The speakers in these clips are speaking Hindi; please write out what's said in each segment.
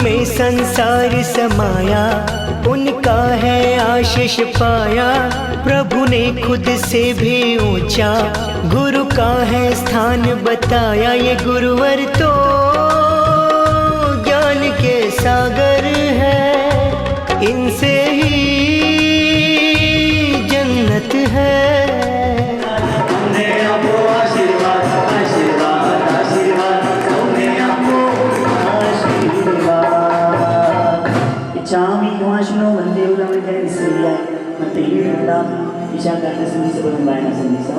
में संसार समाया, उनका है आशीष पाया। प्रभु ने खुद से भी ऊंचा गुरु का है स्थान बताया। ये गुरुवर तो ज्ञान के सागर है, इनसे ही जन्नत है। Ciami kumasno mandi ulang lagi Israel, mati ini dalam isya kata sendiri sebelum bayar sendiri sah.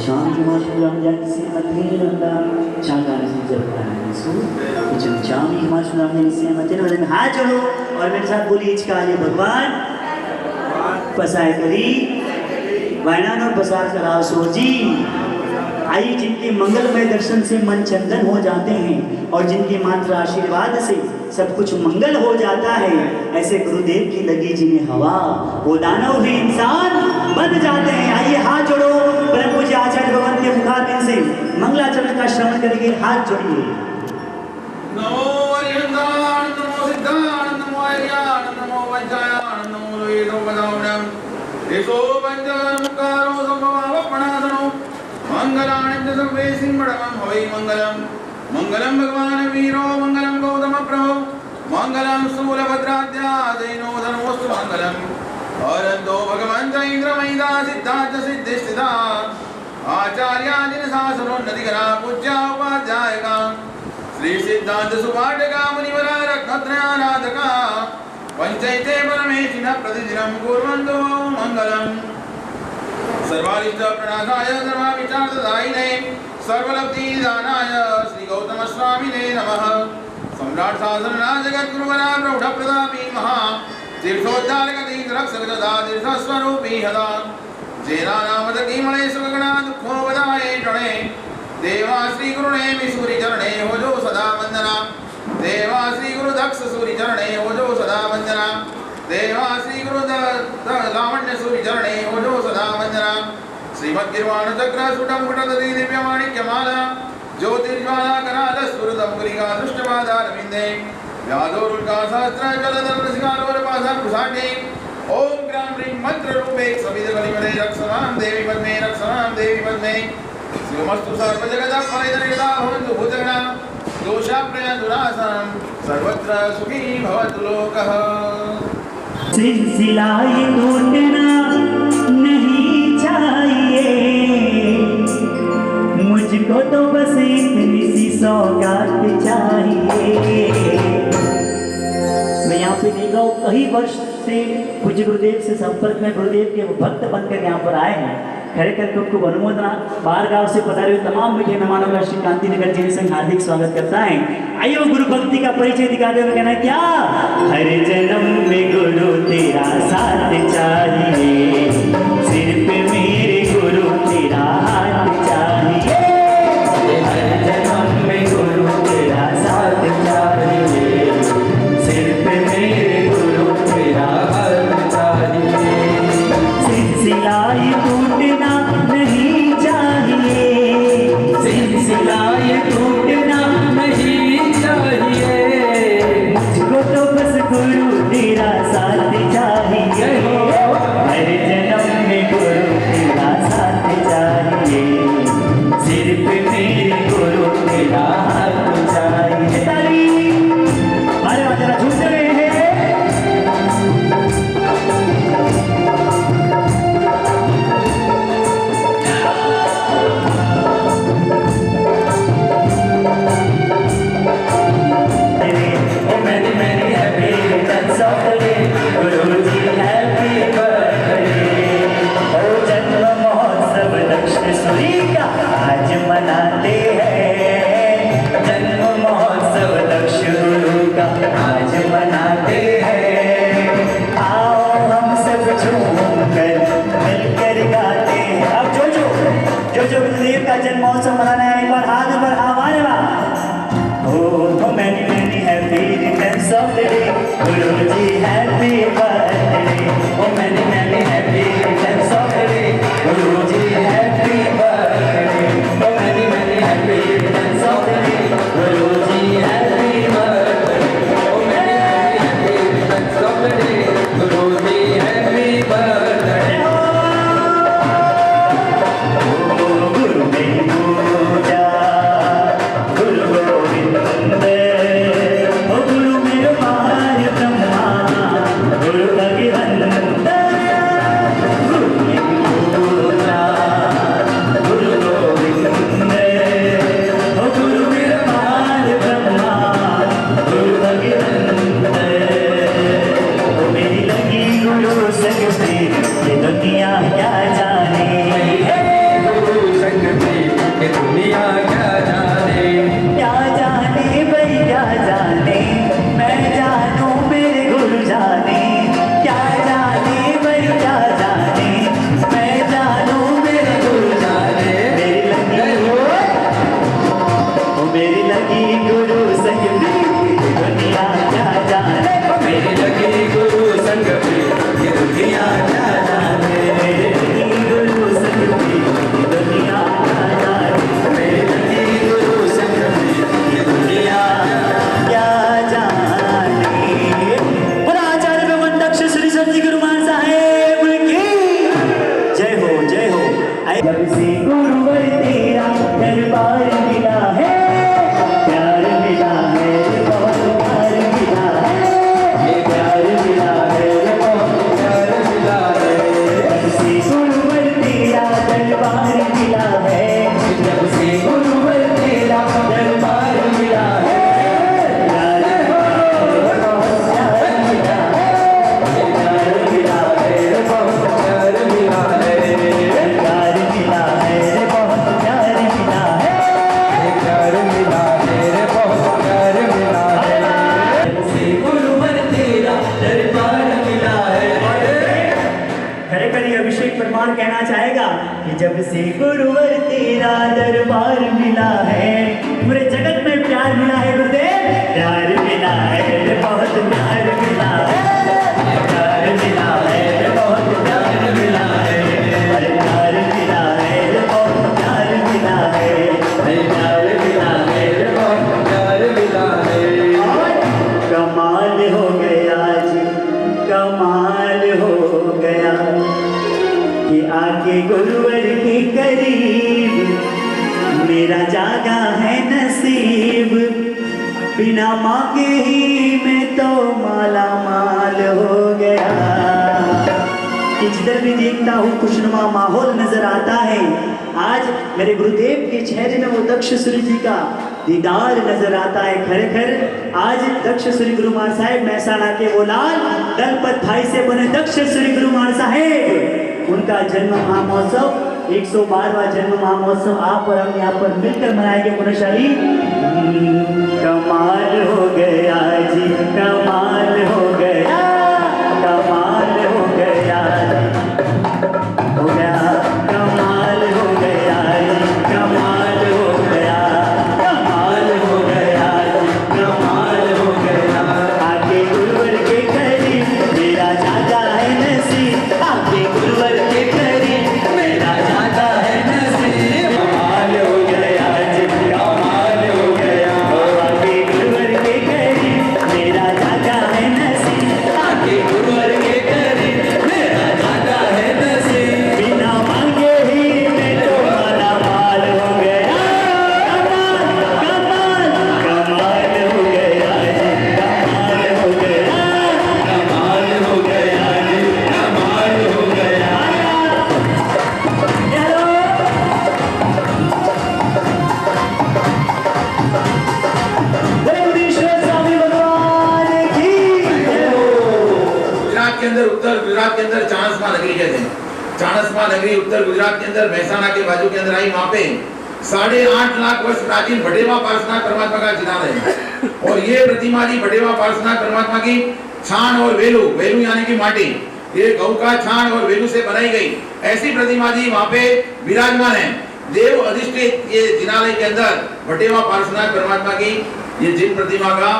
Ciami kumasno ulang lagi Israel, mati ini dalam isya kata sendiri sebelum bayar sendiri. Ciami kumasno ulang lagi Israel, mati ini dalam हाथ जोड़ो और मेरे साथ बोलिए चिकालिए भगवान पसार करी वायनानो पसार कराओ सोजी। आइए जिनके मंगलमय दर्शन से मन चंदन हो जाते हैं और जिनके मात्र आशीर्वाद से सब कुछ मंगल हो जाता है, ऐसे गुरुदेव की लगी जिन्हें हवा वो दानव भी इंसान बन जाते हैं। आइए हाथ जोड़ो, परम पूज्य आचार्य भगवान के मुखारबिंद से मंगलाचरण का श्रवण करेंगे। हाथ जोड़िए। नमो अरिहंतान, नमो सिद्धान, नमो आर्यान, नमो वज्रायण, नमो लोहितो पदावणम, देशो पंचम मुकारो संभवावपणासनो, मंगलानि सर्वे सिंहमणमं हवै मंगलम। मंगलम भगवान वीरो, मंगलम गौतम प्रभो, मंगलम शूलभद्राद्यादेनो धर्मोस्तु मंगलम। अरंतो भगवंत इंद्रमयिता सिद्धार्थ सिद्धिस्थिता आचार्यादिन शासनोन्नतिकरा पूज्या उपाध्यायका श्री सिद्धांत सुपाठका मुनिवरा रत्नत्रयाराधका पंचैते परमेशिनः प्रतिदिनं कुर्वन्तो मंगलम। सर्वारिष्ट प्रणाशाय सर्वाविचारदायिने सर्वलब्धिदानाय श्री गौतम स्वामिने नमः। सम्राट शासनराज जगद्गुरुवरा प्रौढ़ प्रतापी महा तीर्थोद्धारक तीर्थ रक्षक सदा तीर्थ स्वरूपी हदा जेना नामद कीमणे सुगणा दुखो बदाये टणे देवा श्री गुरुणे मिसूरि चरणे हो जो सदा वंदना। देवा श्री गुरु दक्ष सूरि चरणे हो जो सदा वंदना। देवा श्री गुरु लावण्य सूरि चरणे हो जो सदा वंदना। श्रीमद् गिर्वाण चक्र सुटम कुटदति दिव्य माणिक्यमाला ज्योतिर्ज्वाला कराल स्फुरदं गुलिका दृष्टपादार विंदे व्याधोरुल्का सहस्र जलधर रसिकालोर पासा कुसाटे ओम ग्राम ह्रीं मंत्र रूपे सविद कलिमले रक्षमां देवी पद्मे रक्षमां देवी पद्मे शिवमस्तु सर्व जगतः फलैर्यदा भवन्तु भूतगणा दोषाप्रय दुरासनं सर्वत्र सुखी भवतु लोकः। सिलसिलाए टूटना नहीं चाहिए, मुझको तो बस इतनी सी सौगात चाहिए। मैं यहाँ पे देख रहा हूँ कई वर्ष से पूज्य गुरुदेव से संपर्क में गुरुदेव के भक्त बनकर यहाँ पर आए हैं। खड़े करके उनको अनुमोदना बाहर गांव से पधारे हुए तमाम मीठे मेहमानों का श्री कांति नगर जी संघ हार्दिक स्वागत करता है। आइए वो गुरु भक्ति का परिचय दिखाते हुए कहना है क्या, हर जन्म में गुरु तेरा साथ चाहिए, सिर पे मेरे गुरु तेरा हाथ चाहिए। हर जन्म में गुरु तेरा साथ चाहिए, सिर पे मेरे गुरु तेरा हाथ चाहिए। सिलसिलाए टूटना नहीं चाहिए, सिलसिलाए टूटना नहीं चाहिए, मुझको तो बस गुरु तेरा साथ चाहिए। हर जन्म जब से गुरुवर तेरा दरबार मिला है, पूरे जगत में प्यार मिला है गुरुदेव, प्यार मिला है, बहुत प्यार मिला है, प्यार मिला है, बहुत प्यार मिला है, प्यार मिला है, बहुत प्यार मिला है, प्यार मिला है, बहुत प्यार मिला है। और कमाल हो गया जी, कमाल हो गया कि आके गुरुवर के करीब मेरा जागा है नसीब, बिना मांगे ही मैं तो माला माल हो गया। कि जिधर भी देखता हूँ खुशनुमा माहौल नजर आता है। आज मेरे गुरुदेव के चेहरे में वो दक्षसुरी जी का दीदार नजर आता है। खरेखर आज दक्षसुरी गुरुमार साहेब महसाणा के वो लाल दलपत भाई से बने दक्षसुरी गुरुमार साहेब, उनका जन्म महामहोत्सव 112वां जन्म महामहोत्सव आप और हम यहाँ पर मिलकर मनाएंगे पुनःशाली। कमाल हो गया जी, कमाल हो गया, कमाल हो गया, हो गया, कमाल हो गया जी, कमाल हो गया, कमाल हो गया जी, कमाल हो गया। आके गुरुवर के करीब मेरा जागा है नसीब, आके गुरुवर के करीब मेरा जागा है नसीब, कमाल हो गया जी, कमाल हो गया। आके गुरुवर के करीब मेरा जागा है नसीब, आके गुरुवर के करीब मेरा जागा है नसीब, बिना मांगे ही मैं तो माला माल हो गया। कमाल कमाल कमाल हो गया जी, कमाल हो गया, कमाल हो गया जी, कमाल हो गया। हेलो वेंकटेश्वर स्वामी भगवान की जय हो। गुजरात के अंदर, उत्तर गुजरात के अंदर चाणस्मा नगरी कहते हैं। चाणस्मा नगरी उत्तर गुजरात के अंदर महसाणा के बाजू के अंदर आई। वहां पे 8.5 लाख वर्ष प्राचीन भटेवा पार्श्वनाथ परमात्मा का जिनालय है। और ये प्रतिमा जी भटेवा पार्श्वनाथ परमात्मा की छान और वेलू, वेलू यानी कि माटी, ये गौ का छान और वेलू से बनाई गई ऐसी प्रतिमा जी वहां पे विराजमान है। देव अधिष्ठित ये जिनालय के अंदर भटेवा पार्श्वनाथ परमात्मा की ये जिन प्रतिमा का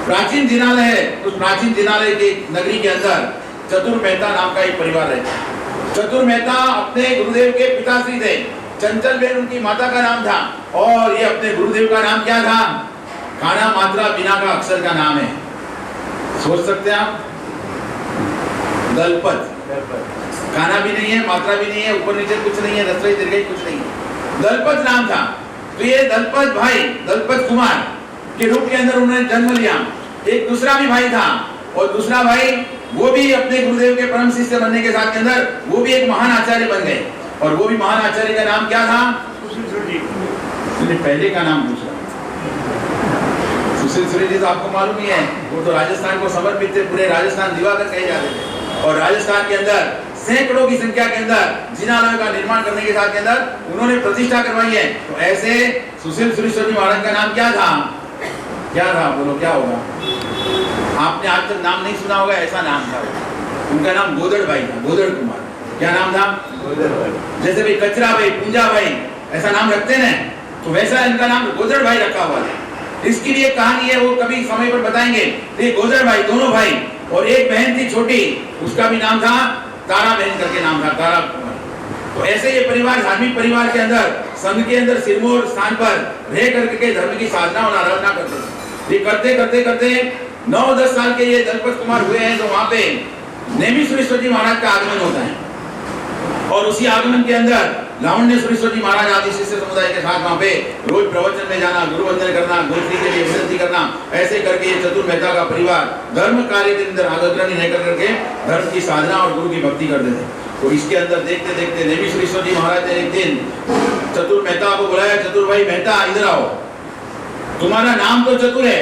प्राचीन जिनालय है। उस प्राचीन जिनालय के नगरी के अंदर चतुर मेहता नाम का एक परिवार रहता है। चतुर मेहता अपने गुरुदेव के पिताश्री थे। चंचल बेन उनकी माता का नाम था और ये अपने गुरुदेव का नाम क्या था? खाना मात्रा बिना का अक्षर का नाम है। सोच सकते हैं आप, दलपत। खाना भी नहीं है, मात्रा भी नहीं है, ऊपर नीचे कुछ नहीं है, रसोई दीर्घई कुछ नहीं है, दलपत नाम था। तो ये दलपत भाई, दलपत कुमार के रूप के अंदर उन्होंने जन्म लिया। एक दूसरा भी भाई था और दूसरा भाई वो भी अपने गुरुदेव के परम शिष्य बनने के साथ के अंदर वो भी एक महान आचार्य बन गए। और वो भी महान आचार्य का नाम क्या था? पहले का नाम पूछा। सुशील सूरी जी तो आपको मालूम ही है, वो तो राजस्थान को समर्पित थे, पूरे राजस्थान दिवाकर कहे जाते थे। और राजस्थान के अंदर सैकड़ों की संख्या के अंदर जिनालयों का निर्माण करने के साथ के अंदर उन्होंने प्रतिष्ठा करवाई है। तो ऐसे सुशील सूरीश्वर जी महाराज का नाम क्या था? क्या था? बोलो क्या होगा? आपने आज तक नाम नहीं सुना होगा, ऐसा नाम था। उनका नाम गोदड़ भाई था, गोदड़ कुमार। क्या नाम था? जैसे भाई कचरा भाई, पूंजा भाई ऐसा नाम रखते हैं, तो वैसा इनका नाम गोदड़ भाई रखा हुआ था। इसकी भी एक कहानी है, वो कभी समय पर बताएंगे। ये गोदड़ भाई दोनों भाई, और एक बहन थी छोटी, उसका भी नाम था तारा बहन करके नाम था, तारा कुमार। तो ऐसे ये परिवार धार्मिक परिवार के अंदर संघ के अंदर सिरमौर स्थान पर रह करके धर्म की साधना और आराधना करते थे। ये करते करते करते 9-10 साल के ये दलपत कुमार हुए हैं। तो वहां पे नेमी सुरेश्वर जी महाराज का आगमन होता है और उसी आगमन के अंदर लावण्य सुरेश्वर जी महाराज आदि शिष्य समुदाय के साथ वहां पे रोज प्रवचन में जाना, गुरु वंदन करना, गुरुश्री के लिए विनती करना, ऐसे करके ये चतुर मेहता का परिवार धर्म कार्य के अंदर अग्रणी रहकर करके धर्म की साधना और गुरु की भक्ति करते थे। तो इसके अंदर देखते देखते नेमी सुरेश्वर जी महाराज ने एक दिन चतुर मेहता को बुलाया। चतुर भाई मेहता इधर आओ, तुम्हारा नाम तो चतुर है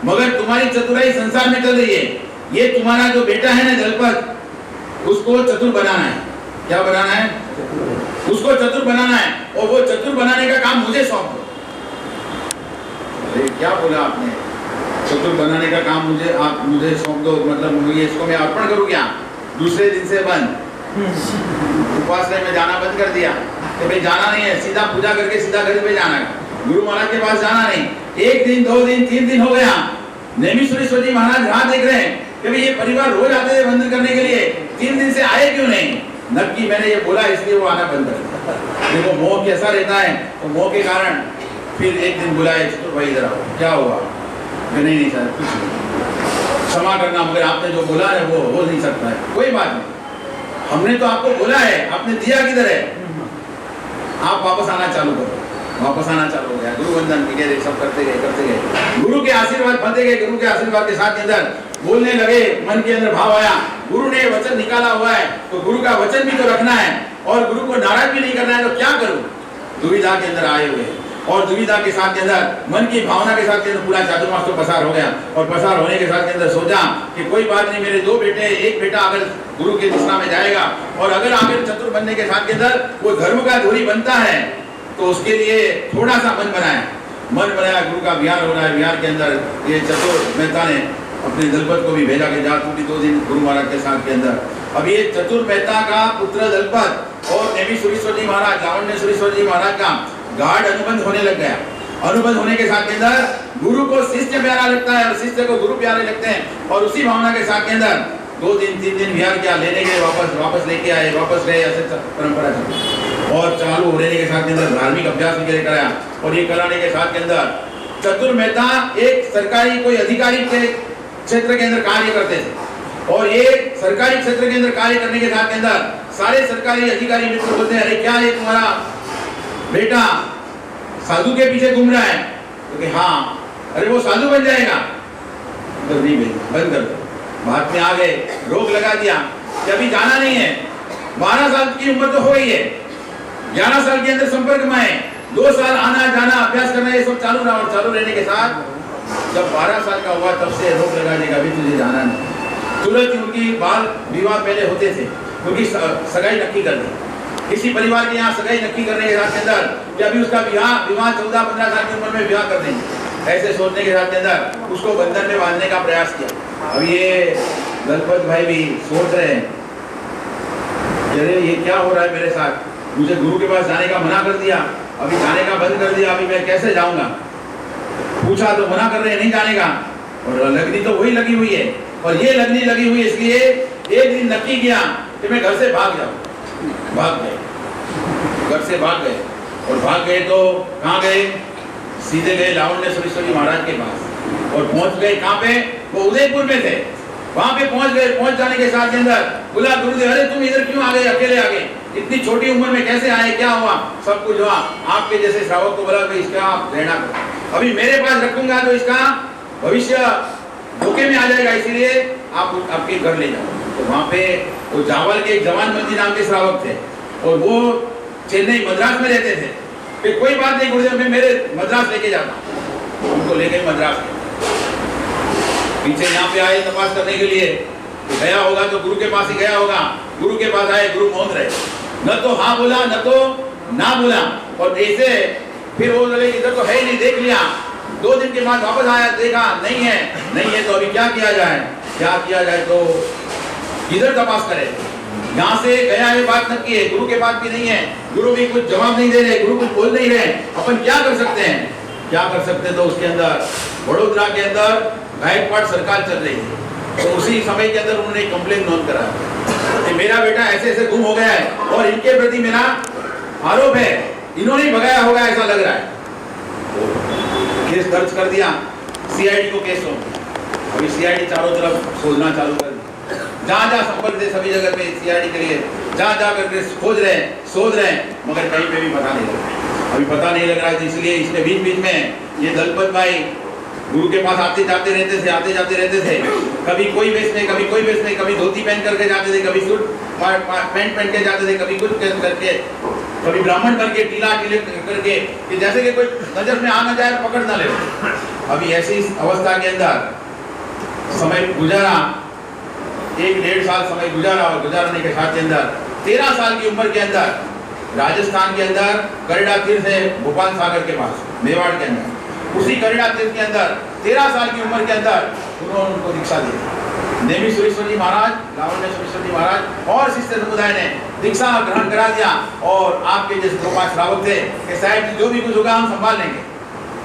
मगर तुम्हारी चतुराई संसार में चल रही है। ये तुम्हारा जो बेटा है ना दलपत, उसको चतुर बनाना है। क्या बनाना है? उसको चतुर बनाना है और वो चतुर बनाने का काम मुझे सौंप दो। अरे क्या बोला आपने? चतुर बनाने का काम मुझे, आप मुझे सौंप दो, मतलब ये इसको मैं अर्पण करूं क्या? दूसरे दिन से बंद। उपासना में जाना बंद कर दिया कि भाई जाना नहीं है, सीधा पूजा करके सीधा घर पे जाना है, गुरु महाराज के पास जाना नहीं। 1 दिन 2 दिन 3 दिन हो गया, नेमिश्वरेश्वर जी महाराज राह देख रहे हैं कि भाई ये परिवार रोज आते थे वंदन करने के लिए, 3 दिन से आए क्यों नहीं। नक्की मैंने ये बोला इसलिए वो आना बंद कर दिया। देखो मोह कैसा रहता है, तो मोह के कारण फिर एक दिन बुलाए, तो भाई इधर आओ, क्या हुआ? नहीं सर कुछ नहीं, क्षमा करना, मगर आपने जो बोला है वो हो नहीं सकता है। कोई बात नहीं, हमने तो आपको बोला है, आपने दिया किधर है? आप वापस आना चालू करो। वापस आना चालू हो गया, गुरु वंदन वगैरह सब करते गए। गुरु के आशीर्वाद पाते गए, गुरु के आशीर्वाद के साथ के अंदर बोलने लगे, मन के अंदर भाव आया, गुरु ने वचन निकाला हुआ है तो गुरु का वचन भी तो रखना है और गुरु को नाराज भी नहीं करना है, तो क्या करूं? दुविधा के अंदर आए हुए और दुविधा के साथ के अंदर मन की भावना के साथ के अंदर पूरा चातुर्मास तो पसार हो गया और पसार होने के साथ के अंदर सोचा कि कोई बात नहीं, मेरे 2 बेटे, एक बेटा अगर गुरु के दिशा में जाएगा और अगर आगे चतुर बनने के साथ के अंदर वो धर्म का धोरी बनता है तो उसके लिए थोड़ा सा मन बनाया, गुरु का विहार हो रहा है, विहार के अंदर ये चतुर मेहता ने अपने दलपत को भी भेजा कि जा तू भी 2 दिन गुरु महाराज के साथ के अंदर। अब ये चतुर मेहता का पुत्र दलपत और नेमिश्वरेश्वर जी महाराज, लावण्येश्वरेश्वर जी महाराज का गाढ़ अनुबंध होने लग गया। अनुबंध होने के साथ के अंदर गुरु को शिष्य प्यारा लगता है और शिष्य को गुरु प्यारे लगते हैं और उसी भावना के साथ के अंदर 2 दिन 3 दिन विहार किया, लेने गए, वापस लेके आए, वापस गए, ऐसे परंपरा चली और चालू होने के साथ के अंदर धार्मिक अभ्यास वगैरह कराया और ये कराने के साथ के अंदर चतुर मेहता एक सरकारी कोई अधिकारी के क्षेत्र के अंदर कार्य करते थे और ये सरकारी क्षेत्र के अंदर कार्य करने के साथ के अंदर सारे सरकारी अधिकारी मित्र बोलते हैं, अरे क्या ये तुम्हारा बेटा साधु के पीछे घूम रहा है? तो हाँ, अरे वो साधु बन जाएगा? तो नहीं भाई, बंद कर दो। बात में आ गए, रोक लगा दिया कि अभी जाना नहीं है, 12 साल की उम्र तो हो गई है, 11 साल के अंदर संपर्क में आए, 2 साल आना जाना अभ्यास करना ये सब चालू रहा और चालू रहने के साथ जब 12 साल का हुआ तब से रोक लगा देगा, अभी तुझे जाना नहीं। तुरंत उनकी बाल विवाह पहले होते थे, उनकी सगाई नक्की कर दी। किसी परिवार के यहाँ सगाई नक्की करने के साथ के अंदर कि अभी उसका विवाह 14-15 साल की उम्र में विवाह कर देंगे, ऐसे सोचने के साथ के अंदर उसको बंधन में बांधने का प्रयास किया। अब ये दलपत भाई भी सोच रहे हैं, अरे ये क्या हो रहा है मेरे साथ, मुझे गुरु के पास जाने का मना कर दिया, अभी जाने का बंद कर दिया, अभी मैं कैसे जाऊंगा? पूछा तो मना कर रहे हैं नहीं जाने का और लगनी तो वही लगी हुई है और ये लगनी लगी हुई, इसलिए एक दिन नक्की किया कि मैं घर से भाग जाऊं। भाग गए, घर से भाग गए और भाग गए तो कहाँ गए? सीधे गए लावण्येश्वरेश्वर जी महाराज के पास और पहुंच गए। कहाँ पे? वो उदयपुर में थे, वहां पे पहुंच गए। पहुंच जाने के साथ के अंदर बोला, गुरुदेव अरे तुम इधर क्यों आ गए, अकेले आ गए, इतनी छोटी उम्र में कैसे आए, क्या हुआ? सब कुछ हुआ। आपके जैसे श्रावक को बोला कि इसका आप रहना करो, अभी मेरे पास रखूंगा तो इसका भविष्य धोखे में आ जाएगा, इसलिए आप आपके घर ले जाओ। तो वहां पे वो जावल के एक जवान बंदी नाम के श्रावक थे और वो चेन्नई मद्रास में रहते थे। फिर कोई बात नहीं गुरुदेव, मैं मेरे मद्रास लेके जाता, उनको लेके मद्रास पीछे यहाँ पे आए तपास करने के लिए, गया होगा तो गुरु के पास ही गया होगा। गुरु के पास आए, गुरु मौन रहे, न तो हाँ बोला न तो ना बोला और ऐसे फिर वो बोले इधर तो है ही नहीं, देख लिया। 2 दिन के बाद वापस आया, देखा नहीं है तो अभी क्या किया जाए? तो किधर तपास करे? यहाँ से गया ये बात नक्की है, गुरु के पास भी नहीं है, गुरु भी कुछ जवाब नहीं दे रहे, गुरु कुछ बोल नहीं रहे, अपन क्या कर सकते हैं? तो उसके अंदर वडोदरा के अंदर गायकवाड़ सरकार चल रही है, तो उसी समय के अंदर उन्होंने कंप्लेन नोट करा कि मेरा बेटा ऐसे ऐसे गुम हो गया है और इनके प्रति मेरा आरोप है, इन्होंने भगाया होगा ऐसा लग रहा है। तो केस दर्ज कर दिया, सीआईडी को केस सौंप। अभी सीआईडी चारों तरफ खोजना चालू कर दिया, जहाँ संपर्क थे सभी जगह पे सीआईडी के लिए जहाँ करके खोज रहे हैं, शोध रहे हैं, मगर कहीं पे भी पता नहीं लग रहा। अभी पता नहीं लग रहा है, इसलिए इसके बीच में ये दलपत भाई गुरु के पास आते जाते रहते थे। कभी कोई वेश में, कभी कोई वेश में, कभी धोती पहन करके जाते थे, कभी सूट पैंट पहन के जाते थे, कभी कुछ करके, कभी ब्राह्मण बन के टीला करके कि जैसे कि कोई नजर में आ ना जाए, पकड़ ना ले। अभी ऐसी अवस्था के अंदर समय गुजारा, 1-1.5 साल समय गुजारा और गुजारने के साथ के अंदर 13 साल की उम्र के अंदर राजस्थान के अंदर करीड़ा तीर्थ है, भोपाल सागर के पास मेवाड़ के अंदर, उसी करीड़ा तीर्थ के अंदर 13 साल की उम्र के अंदर उन्होंने उनको दीक्षा दी। नेमी सुरेश्वर जी महाराज, लावण्य सुरेश्वर जी महाराज और शिष्य समुदाय ने दीक्षा ग्रहण करा दिया। और आपके जैसे 2-5 श्रावक थे कि साहब जो भी कुछ होगा हम संभाल लेंगे,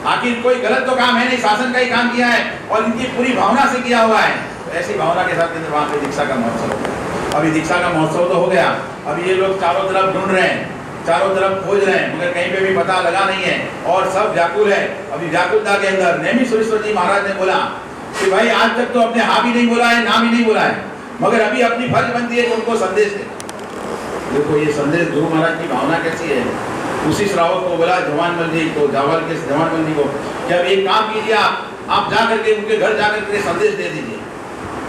आखिर कोई गलत तो काम है नहीं, शासन का ही काम किया है और इनकी पूरी भावना से किया हुआ है। तो ऐसी भावना के साथ वहाँ पे दीक्षा का महोत्सव हो गया। अभी दीक्षा का महोत्सव तो हो गया, अभी ये लोग चारों तरफ ढूंढ रहे हैं, चारों तरफ खोज रहे हैं, मगर कहीं पे भी पता लगा नहीं है और सब व्याकुल है। अभी व्याकुलता के अंदर नेमी सुरेश्वर जी महाराज ने बोला कि भाई आज तक तो अपने हाँ भी नहीं बोला है, ना भी नहीं बोला है, मगर अभी अपनी फर्ज बनती है कि उनको संदेश दे। देखो ये संदेश गुरु महाराज की भावना कैसी है। उसी श्रावक को बोला जवानमल जी को, जवानमल जी को कि अब एक काम कीजिए, आप जा करके उनके घर जा करके संदेश दे दीजिए।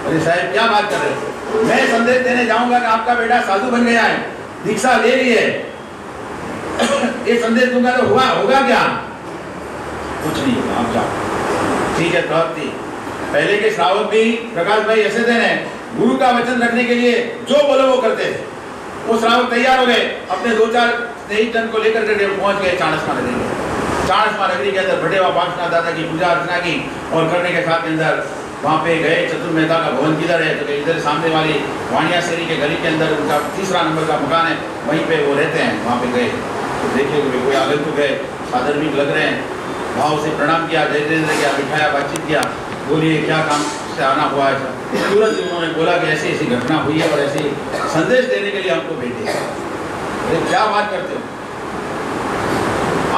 अरे साहब क्या बात कर रहे हो, मैं संदेश देने जाऊंगा कि आपका बेटा साधु बन गया है, दीक्षा ले ली है, ये संदेश दूंगा तो होगा क्या? कुछ नहीं होगा, आप जाओ। ठीक है, प्राप्ति पहले के श्रावक भी प्रकाश भाई ऐसे थे, गुरु का वचन रखने के लिए जो बोलो वो करते थे। वो श्रावक तैयार हो गए, अपने 2-4 स्नेहित जन को लेकर के पहुंच गए चाणस्मा नगरी में। चाणस्मा नगरी के अंदर भटेवा बांसनाथ दादा की पूजा अर्चना की और करने के साथ के अंदर वहाँ पे गए। चतुर मेहता का भवन किधर है, तो इधर सामने वाली वाणिया शेरी के गली के अंदर उनका 3रा नंबर का मकान है, वहीं पे वो रहते हैं। वहाँ पे गए तो देखे कोई आगंतुक है, सादरवीक लग रहे हैं, भाव से प्रणाम किया, जय जय किया, बिठाया, बातचीत किया, बोलिए क्या काम से आना हुआ है। तुरंत उन्होंने बोला कि ऐसी ऐसी घटना हुई है और ऐसी संदेश देने के लिए हमको भेजे। अरे क्या बात करते हो,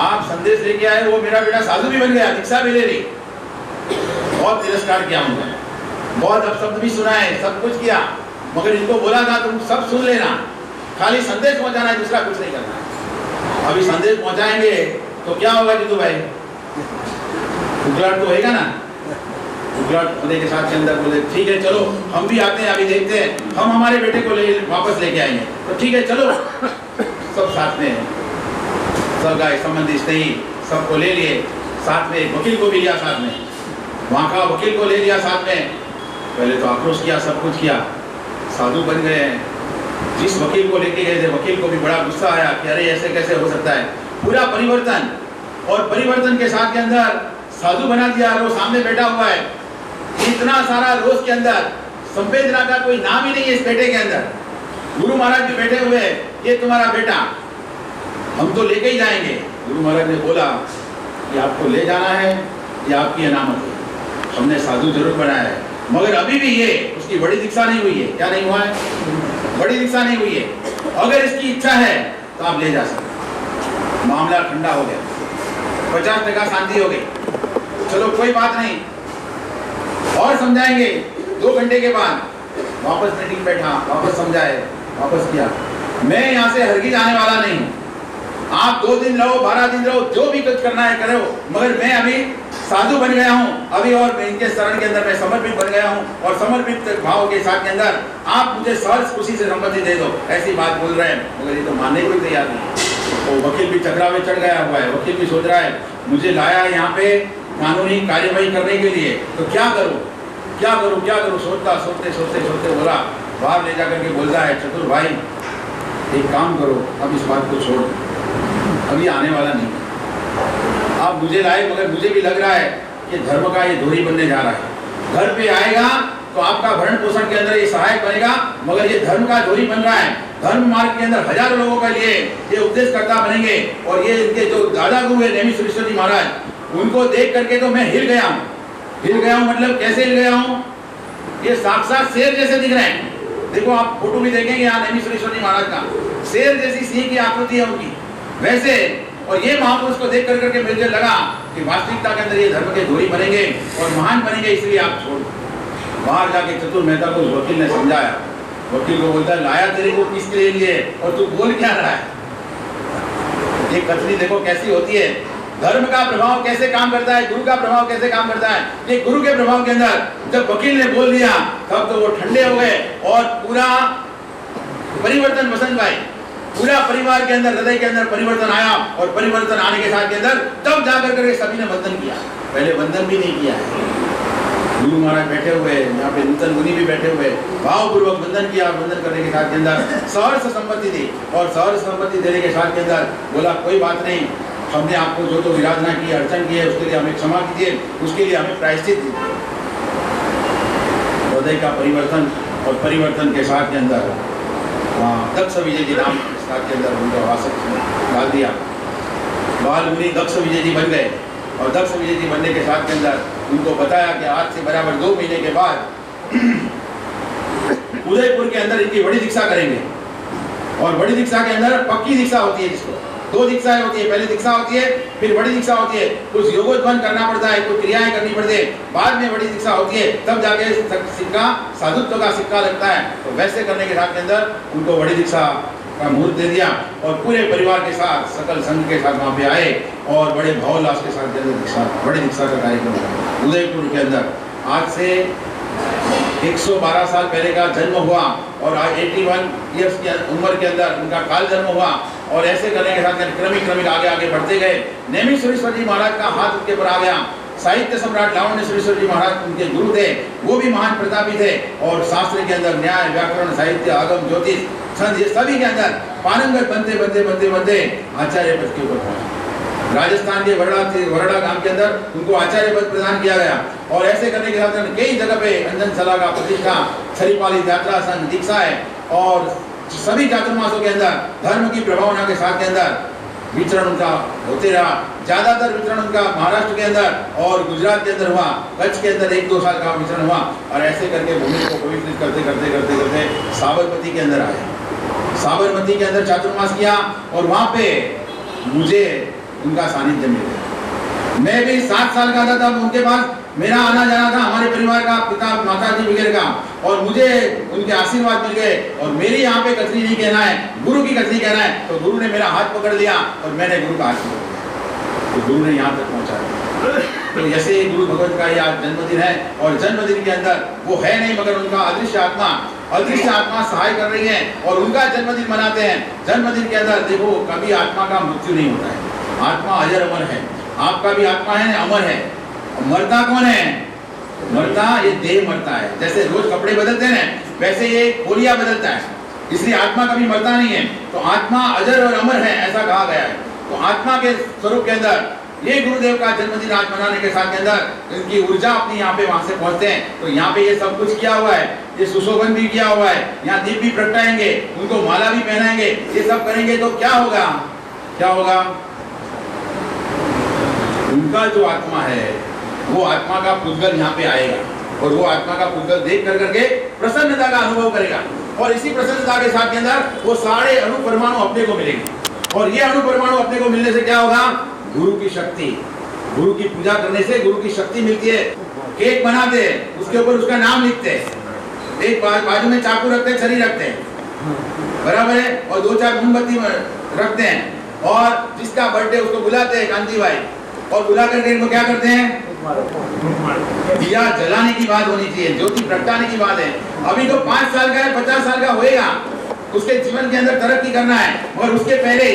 आप संदेश लेके आए, वो मेरा बेटा साधु भी बन गया, दीक्षा भी ले ली। बहुत तिरस्कार किया उन्होंने, बहुत अपशब्द भी सुनाए, सब कुछ किया, मगर इनको बोला था तुम सब सुन लेना, खाली संदेश पहुंचाना है, दूसरा कुछ नहीं करना है। अभी संदेश पहुंचाएंगे तो क्या होगा जीतू भाई, उगलाट तो होगा ना। उगलाट होने के साथ के अंदर बोले ठीक है चलो हम भी आते हैं, अभी देखते हैं, हम हमारे बेटे को वापस लेके आएंगे। तो ठीक है चलो, सब साथ में, सब गाय संबंधी स्नेही सबको ले लिए, साथ में वकील को भी लिया, साथ में वहाँ का वकील को ले लिया साथ में। पहले तो आक्रोश किया, सब कुछ किया, साधु बन गए हैं। जिस वकील को लेके गए थे वकील को भी बड़ा गुस्सा आया कि अरे ऐसे कैसे हो सकता है, पूरा परिवर्तन, और परिवर्तन के साथ के अंदर साधु बना दिया, और वो सामने बैठा हुआ है, इतना सारा रोष के अंदर संवेदना का कोई नाम ही नहीं है इस बेटे के अंदर। गुरु महाराज भी बैठे हुए, ये तुम्हारा बेटा, हम तो लेके ही जाएंगे। गुरु महाराज ने बोला कि आपको ले जाना है, ये आपकी अनामत है, हमने साधु जरूर बनाया है, मगर अभी भी ये उसकी बड़ी दीक्षा नहीं हुई है। क्या नहीं हुआ है? बड़ी दीक्षा नहीं हुई है। अगर इसकी इच्छा है तो आप ले जा सकते। मामला ठंडा हो गया, 50% शांति हो गई। चलो कोई बात नहीं, और समझाएंगे। 2 घंटे के बाद वापस मीटिंग बैठा, वापस समझाए, वापस किया। मैं यहाँ से हरगिज आने वाला नहीं हूँ, आप 2 दिन रहो, 12 दिन रहो, जो भी कुछ करना है करो, मगर मैं अभी साधु बन गया हूँ अभी, और इनके शरण के अंदर मैं समर्पित बन गया हूँ, और समर्पित भाव के साथ के अंदर आप मुझे सहज खुशी से सम्मति दे दो, ऐसी बात बोल रहे हैं। मगर ये तो मानने को ही तैयार नहीं। तो वकील भी चक्रा में चढ़ गया हुआ है, वकील भी सोच रहा है मुझे लाया है यहाँ पे कानूनी कार्यवाही करने के लिए, तो क्या करूँ क्या करूँ क्या करूँ, सोचता सोचते सोचते सोचते बोला, बाहर ले जा करके बोलता है चतुर भाई एक काम करो, अब इस बात को छोड़, अभी आने वाला नहीं। आप मुझे लाए, मगर मुझे भी लग रहा है कि धर्म का ये धोरी बनने जा रहा है। घर पे आएगा तो आपका भरण पोषण के अंदर ये सहायक बनेगा, मगर ये धर्म का धोरी बन रहा है। धर्म मार्ग के अंदर हजारों लोगों के लिए ये उपदेशकर्ता बनेंगे, और ये इनके जो दादा गुरु है नेमी सुरेश्वर जी महाराज, उनको देख करके तो मैं हिल गया हूँ। हिल गया हूँ मतलब कैसे हिल गया हूँ, ये साक्षात शेर जैसे दिख रहे हैं। देखो आप फोटो भी देखेंगे यहाँ नेमी सुरेश्वर जी महाराज का, शेर जैसी सिंह की आकृति है उनकी वैसे। और ये महापुरुष को देख कर करके मुझे लगा कि वास्तविकता के अंदर ये धर्म के धोरी बनेंगे और महान बनेंगे, इसलिए आप छोड़। बाहर जाके चतुर मेहता को वकील ने समझाया। वकील को बोलता है लाया तेरे को किसके लिए और तू बोल क्या रहा है। ये कथनी देखो कैसी होती है, धर्म का प्रभाव कैसे काम करता है, गुरु का प्रभाव कैसे काम करता है। ये गुरु के प्रभाव के अंदर जब वकील ने बोल दिया तब तो वो ठंडे हो गए, और पूरा परिवर्तन बसंत भाई, पूरा परिवार के अंदर, हृदय के अंदर परिवर्तन आया। और परिवर्तन आने के साथ के अंदर तब जाकर करके सभी ने वंदन किया, पहले वंदन भी नहीं किया है। गुरु महाराज बैठे हुए, यहाँ पे नूतन मुनि भी बैठे हुए, भावपूर्वक वंदन किया। वंदन करने के साथ के अंदर सहर्ष संपत्ति दी, और सहर्ष संपत्ति देने के साथ के अंदर बोला कोई बात नहीं, हमने आपको जो विराधना की, अर्चन की है, उसके लिए हमें क्षमा कीजिए, उसके लिए हमें प्रायश्चित दीजिए। हृदय का परिवर्तन और परिवर्तन के साथ के अंदर दक्ष विजय जी नाम साथ के अंदर उनका वासक डाल दिया। बाल मुनि दक्ष विजय जी बन गए और दक्ष विजय जी बनने के साथ के अंदर उनको बताया कि आज से बराबर 2 महीने के बाद उदयपुर के अंदर इनकी बड़ी दीक्षा करेंगे। और बड़ी दीक्षा के अंदर पक्की दीक्षा होती है, जिसको 2 दीक्षाएं होती है, पहले दीक्षा होती है फिर बड़ी दीक्षा होती है। कुछ योगोत्पन्न करना पड़ता है, कुछ क्रियाएं करनी पड़ती है, बाद में बड़ी दीक्षा होती है, तब जाके सिक्का साधुत्व का सिक्का लगता है। तो वैसे करने के साथ के अंदर उनको बड़ी दीक्षा का मुहूर्त दे दिया और पूरे परिवार के साथ सकल संघ के साथ वहाँ पे आए और बड़े भावोल्लास के साथ बड़ी दीक्षा का कार्यक्रम हुआ उदयपुर के अंदर। आज से 112 साल पहले का जन्म हुआ और आज 81 ईयर्स की उम्र के अंदर उनका काल जन्म हुआ। और ऐसे करने के साथ क्रमिक आगे बढ़ते गए। नेमी सुरेश्वर जी महाराज का हाथ उनके ऊपर आ गया। साहित्य सम्राट लावण्य सुरेश्वर जी महाराज उनके गुरु थे, वो भी महान प्रतापी थे और शास्त्र के अंदर न्याय, व्याकरण, साहित्य, आगम, ज्योतिष, छंद, ये सभी के अंदर पारंगत बनते आचार्य पद के ऊपर पहुंचे। राजस्थान के वरड़ा गांव के अंदर उनको आचार्य पद प्रदान किया गया। और ऐसे करने के साथ कई जगह पे अंजन सला का प्रतिष्ठा, छरीपाली यात्रा संघ दीक्षा है और सभी चातुर्मासों के अंदर धर्म की प्रभावना के साथ के अंदर विचरण उनका होते रहा। ज्यादातर विचरण उनका महाराष्ट्र के अंदर और गुजरात के अंदर हुआ। कच्छ के अंदर 1-2 साल का विचरण हुआ और ऐसे करके भूमि को पवित्र करते साबरमती के अंदर आए। साबरमती के अंदर चातुर्मास किया और वहां पे मुझे उनका सानिध्य मिल गया। मैं भी 7 साल का था तब उनके पास मेरा आना जाना था, हमारे परिवार का, पिता माता जी वगैरह का, और मुझे उनके आशीर्वाद मिल गए। और मेरी यहाँ पे कथनी नहीं कहना है, गुरु की कथनी कहना है। तो गुरु ने मेरा हाथ पकड़ लिया और मैंने गुरु का हाथ पकड़ लिया, तो गुरु ने यहाँ तक पहुँचा। तो जैसे गुरु भगवत का आज जन्मदिन है और जन्मदिन के अंदर वो है नहीं मगर उनका अदृश्य आत्मा सहाय कर रही है और उनका जन्मदिन मनाते हैं। जन्मदिन के अंदर देखो कभी आत्मा का मृत्यु नहीं होता है, आत्मा अजर अमर है। आपका भी आत्मा है, अमर है। मरता कौन है? मरता ये देह मरता है। जैसे रोज कपड़े बदलते हैं वैसे ये खोलिया बदलता है, इसलिए आत्मा कभी मरता नहीं है। तो आत्मा अजर और अमर है ऐसा कहा गया है। तो आत्मा के स्वरूप के अंदर ये गुरुदेव का जन्मदिन आज मनाने के साथ के अंदर इनकी ऊर्जा अपनी यहाँ पे वहां से पहुंचते हैं। तो यहाँ पे ये सब कुछ किया हुआ है, ये सुशोभन भी किया हुआ है, यहाँ दीप भी प्रगटाएंगे, उनको माला भी पहनाएंगे, ये सब करेंगे तो क्या होगा? क्या होगा? उनका जो आत्मा है वो आत्मा का पुद्गल यहाँ पे आएगा और वो आत्मा का पुद्गल देख कर करके प्रसन्नता का अनुभव करेगा और इसी प्रसन्नता के साथ के अंदर वो सारे अणु परमाणु अपने को मिलेंगे। और ये अणु परमाणु अपने को मिलने से क्या होगा? गुरु की शक्ति, गुरु की पूजा करने से गुरु की शक्ति मिलती है। केक बनाते हैं, उसके ऊपर उसका नाम लिखते हैं, एक बाजू में चाकू रखते हैं, छरी रखते हैं, बराबर है, और 2-4 मोमबत्ती रखते हैं और जिसका बर्थडे उसको बुलाते हैं कांति भाई, और बुला करके इनको क्या करते हैं? दिया जलाने की बात होनी चाहिए, ज्योति प्रगटाने की बात है। अभी तो 5 साल का है, 50 साल का होएगा, उसके जीवन के अंदर तरक्की करना है, और उसके पहले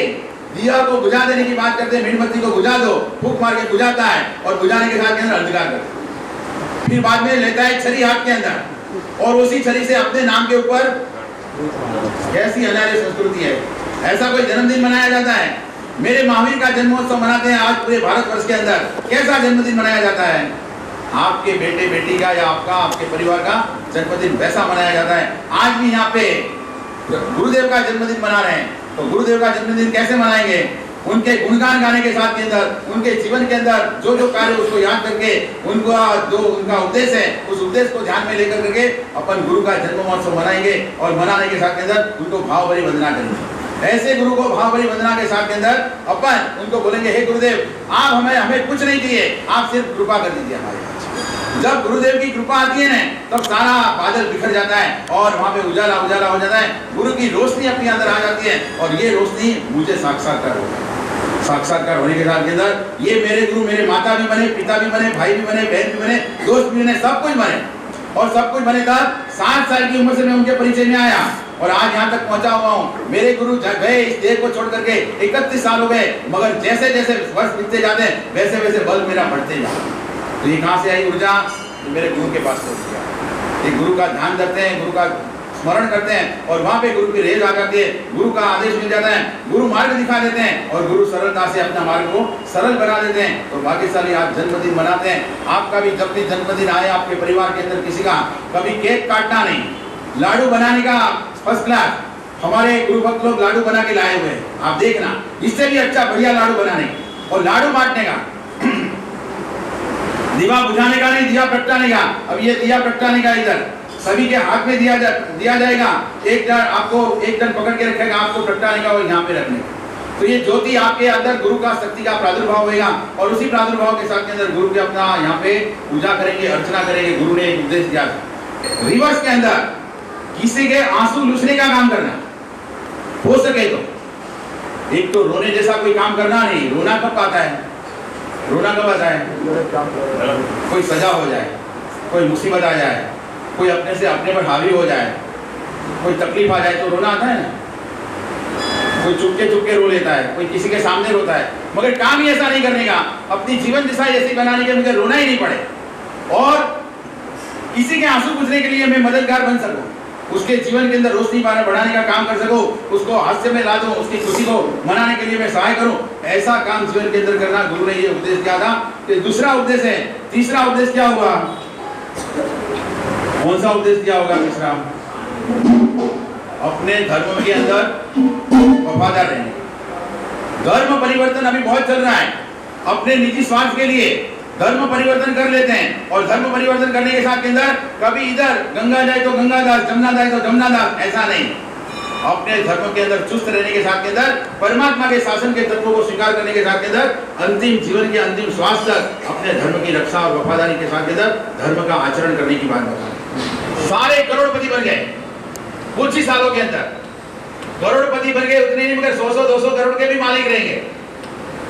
दिया को बुझा देने की बात करते हैं। मेणबत्ती को बुझा दो, फूंक मार के बुझाता है और बुझाने के साथ के अंदर अंधकार करता है। फिर बाद में लेता है छरी हाथ के अंदर और उसी छरी से अपने नाम के ऊपर, कैसी अनार्य संस्कृति है, ऐसा कोई जन्मदिन मनाया जाता है? मेरे महावीर का जन्मोत्सव मनाते हैं आज पूरे भारतवर्ष के अंदर, कैसा जन्मदिन मनाया जाता है? आपके बेटे बेटी का या आपके परिवार का जन्मदिन वैसा मनाया जाता है। आज भी यहाँ पे गुरुदेव का जन्मदिन मना रहे हैं, तो गुरुदेव का जन्मदिन कैसे मनाएंगे? उनके गुणगान गाने के साथ के अंदर, उनके जीवन के अंदर जो जो कार्य उसको याद करके, उनका जो उनका उद्देश्य है उस उद्देश्य को ध्यान में लेकर करके अपन गुरु का जन्म महोत्सव मनाएंगे और मनाने के साथ के अंदर उनको भाव भरी वंदना करेंगे। ऐसे गुरु को भाव भरी वंदना के साथ के अंदर अपन उनको बोलेंगे, हे गुरुदेव आप हमें कुछ नहीं दिए, आप सिर्फ कृपा कर दीजिए हमारे। जब गुरुदेव की कृपा आती है ना तब सारा बादल बिखर जाता है और वहाँ पे उजाला हो जाता है, गुरु की रोशनी अपने अंदर आ जाती है और ये रोशनी मुझे साक्षात्कार होता है। साक्षात्कार होने के साथ के अंदर ये मेरे गुरु, मेरे माता भी बने, पिता भी बने, भाई भी बने, बहन भी बने, दोस्त भी बने, सब कुछ बने। और सब कुछ बने तब 7 साल की उम्र से मैं उनके परिचय में आया और आज यहाँ तक पहुंचा हुआ हूँ। मेरे गुरु गए इस देह को छोड़ करके 31 साल हो गए, मगर जैसे जैसे वर्ष बीतते जाते हैं वैसे वैसे बल मेरा बढ़ते जाता है। तो ये कहाँ से आई ऊर्जा? तो मेरे गुरु के पास से। ये गुरु का ध्यान रखते हैं, गुरु का स्मरण करते हैं और वहाँ पे गुरु की रेज आ जाती है, गुरु का आदेश मिल जाता है, गुरु मार्ग दिखा देते हैं और गुरु सरलता से अपना मार्ग को सरल बना देते हैं। तो भाग्यशाली आप जन्मदिन मनाते हैं। आपका भी जब भी जन्मदिन आए आपके परिवार के अंदर किसी का, कभी केक काटना नहीं, लाडू बनाने का फर्स्ट क्लास हमारे गुरु भक्त लोग लाडू बना के लाए हुए हैं, आप देखना, इससे भी अच्छा बढ़िया लाडू बनाने और लाडू बांटने का, दिवा बुझाने का नहीं, दिया प्रगटाने का। अब ये दिया प्रगटाने का इधर सभी के हाथ में दिया जाएगा, एक जन आपको एक जन पकड़ के रखेगा, आपको प्रगटाने का और यहाँ पे रखने का। तो ये ज्योति आपके अंदर गुरु का शक्ति का प्रादुर्भाव होगा और उसी प्रादुर्भाव के साथ के अंदर गुरु के अपना यहाँ पे पूजा करेंगे, अर्चना करेंगे। गुरु ने एक उपदेश दिया रिवर्स के अंदर किसी के आंसू लूसने का काम करना हो सके तो, एक तो रोने जैसा कोई काम करना नहीं। रोना कब आता है? रोना कब आता है? कोई सजा हो जाए, कोई मुसीबत आ जाए, कोई अपने से अपने पर हावी हो जाए, कोई तकलीफ आ जाए तो रोना आता है ना। कोई चुपके रो लेता है, कोई किसी के सामने रोता है, मगर काम ही ऐसा नहीं करने का, अपनी जीवन दिशा ऐसी बनाने के मुझे रोना ही नहीं पड़े और किसी के आंसू पूछने के लिए मैं मददगार बन सकूं, उसके जीवन के अंदर रोशनी बढ़ाने का काम कर सकूं, उसको हास्य में ला दूं, उसकी खुशी को मनाने के लिए मैं सहाय करूं। ऐसा काम जीवन के अंदर करना गुरु ने ये उपदेश दिया था। कि दूसरा उपदेश है। तीसरा उपदेश क्या हुआ? कौन सा उपदेश दिया होगा? तीसरा, अपने धर्म के अंदर वफादार रहने। धर्म परिवर्तन अभी बहुत चल रहा है, अपने निजी स्वार्थ के लिए धर्म परिवर्तन कर लेते हैं और धर्म परिवर्तन करने के साथ के अंदर कभी इधर गंगा जाए तो गंगादास, जमुना जाए तो जमुनादास, ऐसा नहीं। अपने धर्म के अंदर चुस्त रहने के साथ के अंदर परमात्मा के शासन के तत्वों को स्वीकार करने के साथ के अंदर अंतिम जीवन के अंतिम श्वास तक अपने धर्म की रक्षा और वफादारी के साथ के अंदर धर्म का आचरण करने की बात बता। सारे करोड़पति बन गए कुछ ही सालों के अंदर, करोड़पति बन गए, उतने नहीं मगर 100-200 करोड़ के भी मालिक रहेंगे।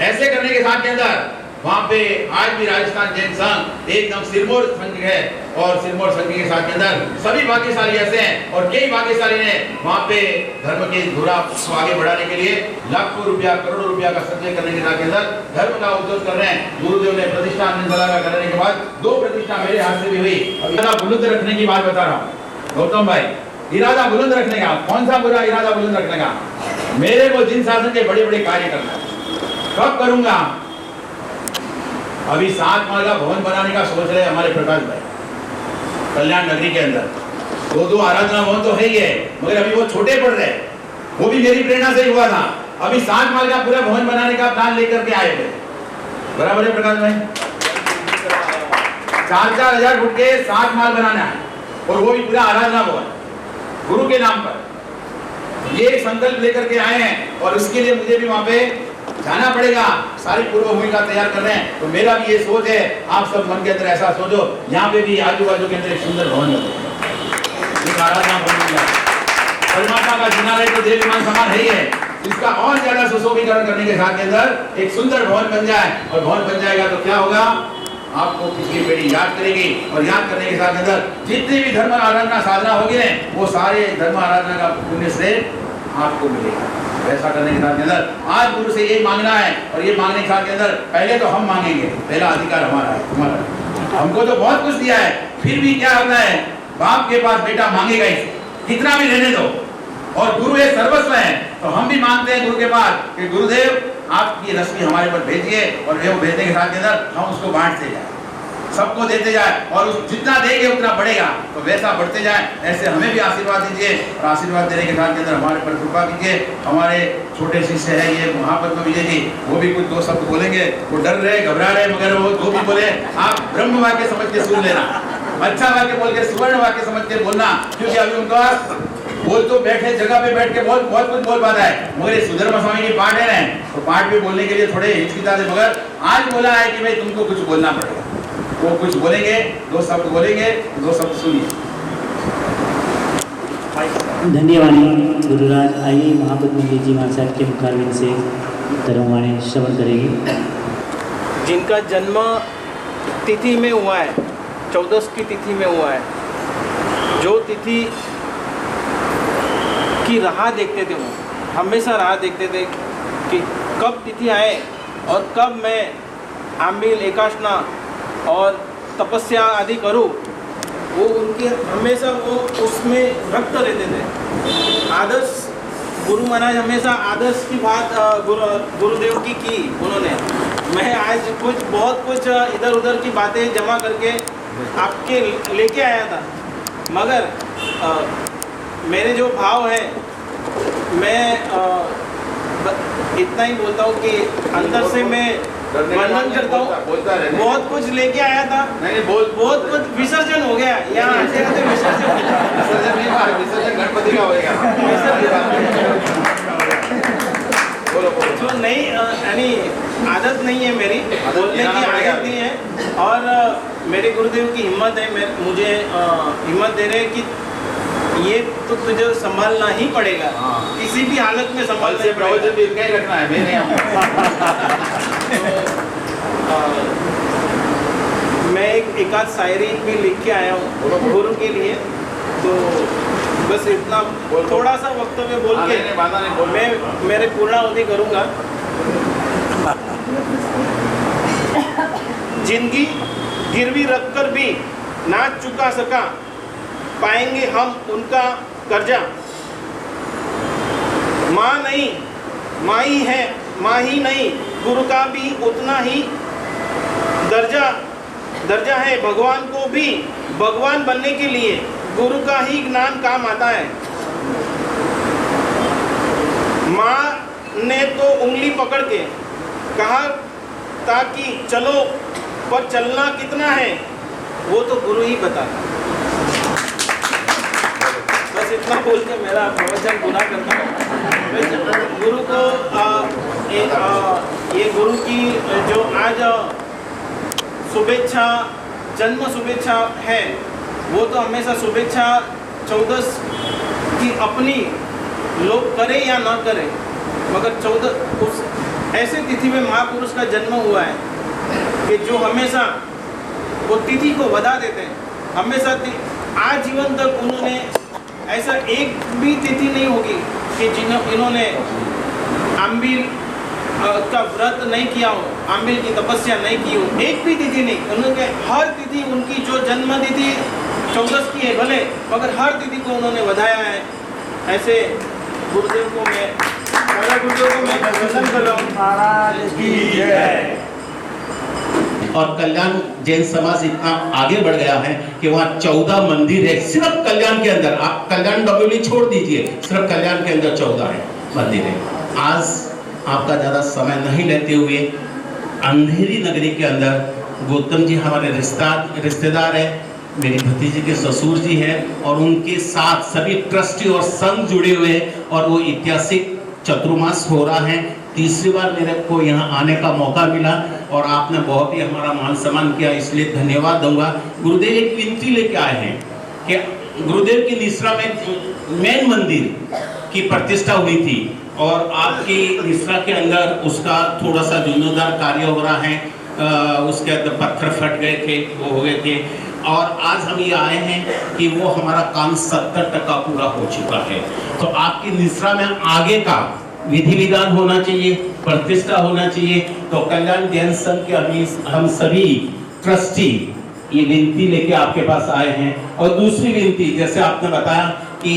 ऐसे करने के साथ के अंदर वहां पे आज भी राजस्थान जैन संघ एकदम सिरमौर संघ है और सिरमौर संघ के साथ के अंदर सभी भाग्यशाली ऐसे हैं और कई भाग्यशाली ने वहां पे धर्म के धुरा को आगे बढ़ाने के लिए लाखों रुपया, करोड़ों रुपया का संचय करने के साथ के अंदर धर्म का उद्योग कर रहे हैं। गुरुदेव ने प्रतिष्ठा का करने के बाद 2 प्रतिष्ठा मेरे हाथ से भी हुई। इरादा बुलंद रखने की बात बता रहा हूँ गौतम भाई, इरादा बुलंद रखने का। कौन सा बुरा इरादा बुलंद रखने का? मेरे को जिन शासन के बड़े बड़े कार्य करना, कब करूंगा? अभी 7 माला भवन बनाने का सोच रहे हमारे प्रकाश भाई कल्याण नगरी के अंदर। 2 आराधना भवन तो है ही है, मगर अभी वो छोटे पड़ रहे, वो भी मेरी प्रेरणा से ही हुआ था। अभी 7 माल का पूरा भवन बनाने का प्लान लेकर के आए हुए, बराबर है प्रकाश भाई? 4-4 हजार फुट के 7 माल बनाना है और वो भी पूरा आराधना भवन गुरु के नाम पर। ये संकल्प लेकर के आए हैं और उसके लिए मुझे भी वहां पे जाना पड़ेगा। सारी पूर्व भूमिका तैयार कर रहे हैं। तो मेरा भी ये सोच है, आप सब मन के अंदर ऐसा सोचो, यहाँ पे भी आजू बाजू के अंदर एक सुंदर भवन बने, आराधना भवन। परमात्मा का जिनालय तो देवीमान समान है ही है, इसका और ज्यादा सुशोभीकरण करने के साथ के अंदर एक सुंदर भवन बन जाए। और भवन बन जाएगा तो क्या होगा? आपको पिछली पीढ़ी याद करेगी और याद करने के साथ के अंदर जितनी भी धर्म आराधना साधना होगी वो सारे धर्म आराधना का पुण्य से आपको मिलेगा। ऐसा करने के साथ के अंदर आज गुरु से यही मांगना है और ये मांगने के साथ के अंदर पहले तो हम मांगेंगे, पहला अधिकार हमारा है, तुम्हारा। हमको तो बहुत कुछ दिया है, फिर भी क्या होता है, बाप के पास बेटा मांगेगा ही, कितना भी रहने दो। और गुरु ये सर्वस्व है, तो हम भी मांगते हैं गुरु के पास कि गुरुदेव आपकी रश्मि हमारे पर भेजिए और वो भेजने के साथ के अंदर हम उसको बांटते जाए, सबको देते जाए और उस जितना देंगे उतना बढ़ेगा, तो वैसा बढ़ते जाए। ऐसे हमें भी आशीर्वाद दीजिए और आशीर्वाद देने के साथ के अंदर हमारे पर कृपा कीजिए। हमारे छोटे शिष्य है ये महापद्म विजय जी, वो भी कुछ 2 शब्द बोलेंगे। वो डर रहे, घबरा रहे, मगर वो जो भी बोले आप ब्रह्म वाक्य समझ के सुन लेना, अच्छा वाक्य बोल के, सुवर्ण वाक्य समझ के बोलना, क्योंकि अभी उनका बोल तो बैठे जगह पे बैठ के बहुत कुछ बोल पाता है, मगर ये सुधर्मा स्वामी की पाठ है ना, तो पाठ भी बोलने के लिए थोड़े हिचकिचाते, मगर आज बोला है कि भाई तुमको कुछ बोलना पड़ेगा। वो कुछ बोलेंगे, 2 शब्द बोलेंगे, 2 शब्द सुनिए। धन्यवाद गुरुराज। आइए महापद्म जी महाराज के मुखारविंद से धर्मवाणी श्रवण करेंगे। जिनका जन्म तिथि में हुआ है, 14 की तिथि में हुआ है, जो तिथि की राह देखते थे, वो हमेशा राह देखते थे कि कब तिथि आए और कब मैं आंबिल एकाशना और तपस्या आदि करूं, वो उनके हमेशा वो उसमें रक्त रहते थे। आदर्श गुरु महाराज हमेशा आदर्श की बात गुरुदेव की उन्होंने। मैं आज बहुत कुछ इधर उधर की बातें जमा करके आपके लेके आया था, मगर मेरे जो भाव है मैं इतना ही बोलता हूँ कि अंदर से मैं वंदन करता हूँ। बहुत कुछ लेके आया था, नहीं बहुत कुछ विसर्जन हो गया यहाँ आते आते विसर्जन गणपति का होगा। जो नहीं यानी आदत नहीं है मेरी बोलने की, आदत नहीं है। और मेरे गुरुदेव की हिम्मत है, मुझे हिम्मत दे रहे हैं कि ये तो तुझे संभालना ही पड़ेगा, किसी भी हालत में संभालना ही पड़ेगा। प्रवचन भी इनका ही रखना है, मैं नहीं मैं एक आध शायरी भी लिख के आया हूँ गुरु के लिए, तो बस इतना थोड़ा सा वक्तव्य बोल के मैं मेरे पूर्णाहुति करूँगा। जिंदगी गिरवी रखकर भी ना चुका सका, पाएंगे हम उनका कर्जा। माँ नहीं माँ ही है, माँ ही नहीं, गुरु का भी उतना ही दर्जा है। भगवान को भी भगवान बनने के लिए गुरु का ही ज्ञान काम आता है। माँ ने तो उंगली पकड़ के कहा था कि चलो, पर चलना कितना है वो तो गुरु ही बताता। बस इतना बोल के मेरा प्रवचन पूरा करता हूँ। गुरु को ये गुरु की जो आज शुभेच्छा, जन्म शुभेच्छा है, वो तो हमेशा शुभेच्छा 14 की अपनी लोग करें या ना करें, मगर 14 उस ऐसे तिथि में महापुरुष का जन्म हुआ है कि जो हमेशा वो तिथि को बधा देते हैं। हमेशा आजीवन तक उन्होंने ऐसा एक भी तिथि नहीं होगी कि इन्होंने आंबिल का व्रत नहीं किया हो, आंबिल की तपस्या नहीं की हो, एक भी तिथि नहीं। उन्होंने हर तिथि, उनकी जो जन्म तिथि 14 की है भले, मगर हर तिथि को उन्होंने बढ़ाया है। ऐसे गुरुदेव को मैं वंदन कर रहा हूँ। महाराज की जय। और कल्याण जैन समाज इतना आगे बढ़ गया है कि वहाँ 14 मंदिर है सिर्फ कल्याण के अंदर। आप कल्याण डोंबिवली छोड़ दीजिए, सिर्फ कल्याण के अंदर 14 है मंदिर है। आज आपका ज़्यादा समय नहीं लेते हुए अंधेरी नगरी के अंदर गौतम जी हमारे रिश्तेदार है, मेरी भतीजी के ससुर जी हैं, और उनके साथ सभी ट्रस्टी और संघ जुड़े हुए हैं, और वो ऐतिहासिक चतुर्मास हो रहा है। तीसरी बार मेरे को यहाँ आने का मौका मिला और आपने बहुत ही हमारा मान सम्मान किया, इसलिए धन्यवाद दूंगा। गुरुदेव एक विनती लेके आए हैं कि गुरुदेव की निश्रा में मेन मंदिर की प्रतिष्ठा हुई थी और आपकी निश्रा के अंदर उसका थोड़ा सा जीर्णोद्धार कार्य हो रहा है। उसके अंदर पत्थर फट गए थे, वो हो गए थे, और आज हम ये आए हैं कि वो हमारा काम 70% पूरा हो चुका है। तो आपकी निश्रा में आगे का विधि विधान होना चाहिए, प्रतिष्ठा होना चाहिए। तो कल्याण जैन संघ के हम सभी ट्रस्टी ये विनती लेके आपके पास आए हैं। और दूसरी विनती, जैसे आपने बताया कि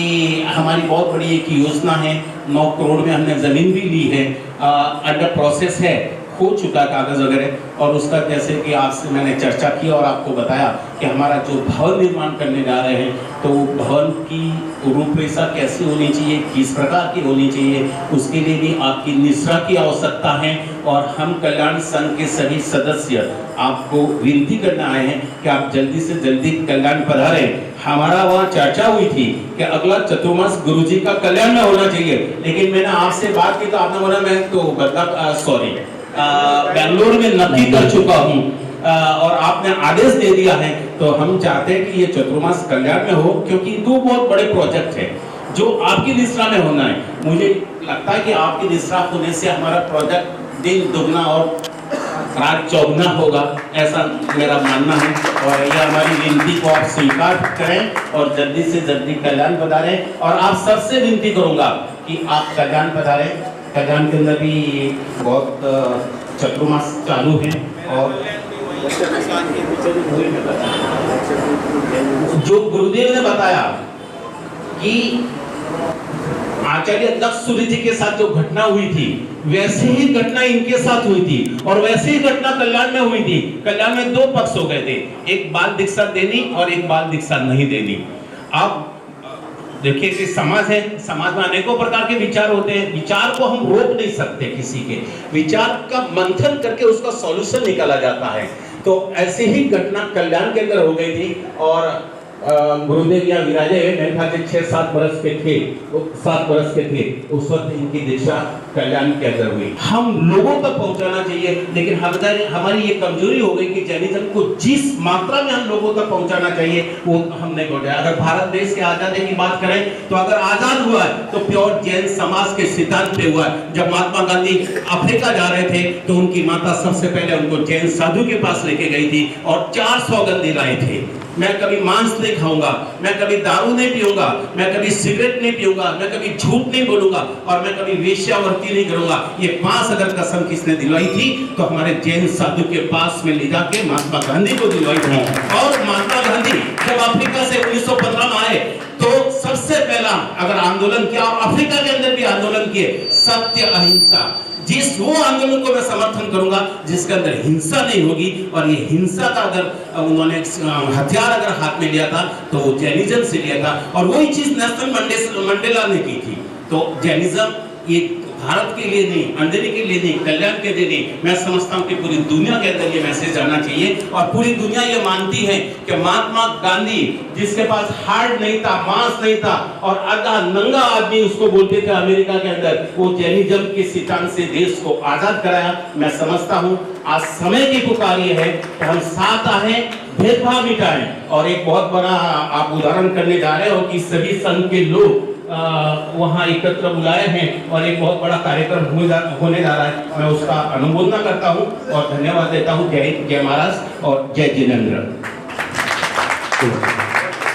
हमारी बहुत बड़ी एक योजना है, 9 करोड़ में हमने जमीन भी ली है, अंडर प्रोसेस है, हो चुका कागज वगैरह, और उसका जैसे कि आपसे मैंने चर्चा की और आपको बताया कि हमारा जो भवन निर्माण करने जा रहे हैं, तो वो भवन की रूपरेखा कैसी होनी चाहिए, किस प्रकार की होनी चाहिए, उसके लिए भी आपकी निश्रा की आवश्यकता है। और हम कल्याण संघ के सभी सदस्य आपको विनती करने आए हैं कि आप जल्दी से जल्दी कल्याण पधारें। हमारा वहाँ चर्चा हुई थी कि अगला चतुर्मास गुरुजी का कल्याण में होना चाहिए, लेकिन मैंने आपसे बात की तो आपने बोला मैं तो बेंगलोर में नक्की कर चुका हूँ और आपने आदेश दे दिया है। तो हम चाहते हैं कि ये चतुर्मास कल्याण में हो, क्योंकि 2 बहुत बड़े प्रोजेक्ट हैं जो आपकी निश्रा में होना है। मुझे लगता है कि आपकी निश्रा होने से हमारा प्रोजेक्ट दिन दुगना और रात चौगुना होगा, ऐसा मेरा मानना है। और यह हमारी विनती को आप स्वीकार करें और जल्दी से जल्दी कल्याण पधारें। और आप सबसे विनती करूंगा कि आप कल्याण पधारें। कल्याण के अंदर भी बहुत चतुर्मास चालू है और जो गुरुदेव ने बताया कि आचार्य दक्ष सूर्य जी के साथ जो घटना हुई थी वैसे ही घटना इनके साथ हुई थी और वैसे ही घटना कल्याण में हुई थी। कल्याण में दो पक्ष हो गए थे, एक बाल दीक्षा देनी और एक बाल दीक्षा नहीं देनी। अब देखिए कि समाज है, समाज में अनेकों प्रकार के विचार होते हैं, विचार को हम रोक नहीं सकते, किसी के विचार का मंथन करके उसका सॉल्यूशन निकाला जाता है। तो ऐसी ही घटना कल्याण के अंदर हो गई थी और गुरुदेव यहाँ विराजे हुए मेरे ख्याल से 6-7 बरस के थे, 7 बरस के थे उस वक्त इनकी दीक्षा कल्याण के अंदर हुई। हम लोगों तक पहुंचाना चाहिए, लेकिन हमारी ये कमजोरी हो गई कि जैनिज्म को जिस मात्रा में हम लोगों तक पहुंचाना चाहिए वो हम नहीं पहुंचाया। अगर भारत देश के आजादी की बात करें तो अगर आजाद हुआ है तो प्योर जैन समाज के सिद्धांत पे हुआ है। जब महात्मा गांधी अफ्रीका जा रहे थे तो उनकी माता सबसे पहले उनको जैन साधु के पास लेके गई थी और 4 सौगंध लाए थे, मैं कभी मांस नहीं खाऊंगा, मैं कभी दारू नहीं पीऊंगा, मैं कभी सिगरेट नहीं पीऊंगा, मैं कभी झूठ नहीं बोलूंगा और मैं कभी वेश्यावृत्ति नहीं करूंगा। ये 5 अगर कसम किसने दिलवाई थी तो हमारे जैन साधु के पास में ले जाके महात्मा गांधी को दिलवाई थी। और महात्मा गांधी जब अफ्रीका से 1915 में आए तो सबसे पहला अगर आंदोलन किया और अफ्रीका के अंदर भी आंदोलन किए, सत्य अहिंसा, जिस वो आंदोलन को मैं समर्थन करूंगा जिसके अंदर हिंसा नहीं होगी। और ये हिंसा का अगर उन्होंने हथियार अगर हाथ में लिया था तो वो जैनिज्म से लिया था और वही चीज नेल्सन मंडेला ने की थी। तो जैनिज्म ये भारत के लिए नहीं, अंधेरे के लिए नहीं, कल्याण के लिए नहीं, मैं समझता हूँ कि पूरी दुनिया के अंदर ये मैसेज जाना चाहिए। और पूरी दुनिया ये मानती है कि महात्मा गांधी जिसके पास हार्ट नहीं था, मांस नहीं था और आधा नंगा आदमी उसको बोलते थे अमेरिका के अंदर, वो जैनिज्म के सिद्धांत से देश को आजाद कराया। मैं समझता हूँ आज समय की पुकार ये है कि हम साथ आए, भेदभाव मिटाएं। और एक बहुत बड़ा आप उदाहरण करने जा रहे हो कि सभी संघ के लोग वहां एकत्र बुलाए हैं और एक बहुत बड़ा कार्यक्रम होने जा रहा है। मैं उसका अनुमोदना करता हूं और धन्यवाद देता हूं। जय महाराज और जय जिनेंद्र।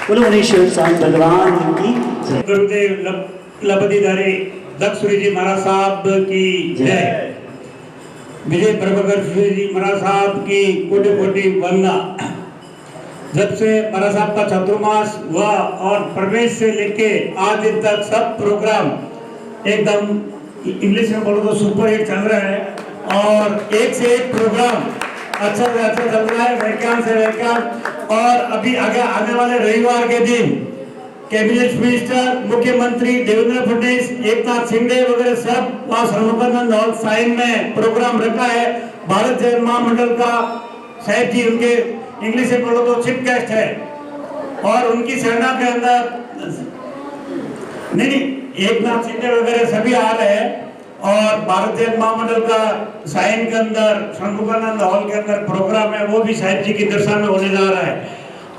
बोलो मुनीश्वर स्वामी भगवान की जय। गुरुदेव लपतिधारी दक्ष सूर्य जी महाराज साहब की जय। विजय प्रभाकर सूर्य जी महाराज साहब की कोटि कोटि वंदना। जब से महाराज साहब का चतुर्मास हुआ और प्रवेश से लेके आज दिन तक सब प्रोग्राम एकदम इंग्लिश में बोलो तो सुपर हिट चल रहा है और एक से एक प्रोग्राम अच्छा से अच्छा चल रहा है, व्याख्यान से व्याख्यान। और अभी आगे आने वाले रविवार के दिन कैबिनेट मिनिस्टर, मुख्यमंत्री देवेंद्र फडणवीस, एकनाथ शिंदे वगैरह सब वहाँ सर्वोपन्नंद हॉल साइन में प्रोग्राम रखा है। भारत जैन महामंडल का साहेब जी उनके इंग्लिश में बोलो तो चीफ गेस्ट है और उनकी सेना के अंदर नहीं एकनाथ शिंदे वगैरह सभी आ रहे हैं और भारत जैन महामंडल का साइन के अंदर शंभुकानंद हॉल के अंदर प्रोग्राम है, वो भी साहिब जी की दशा में होने जा रहा है।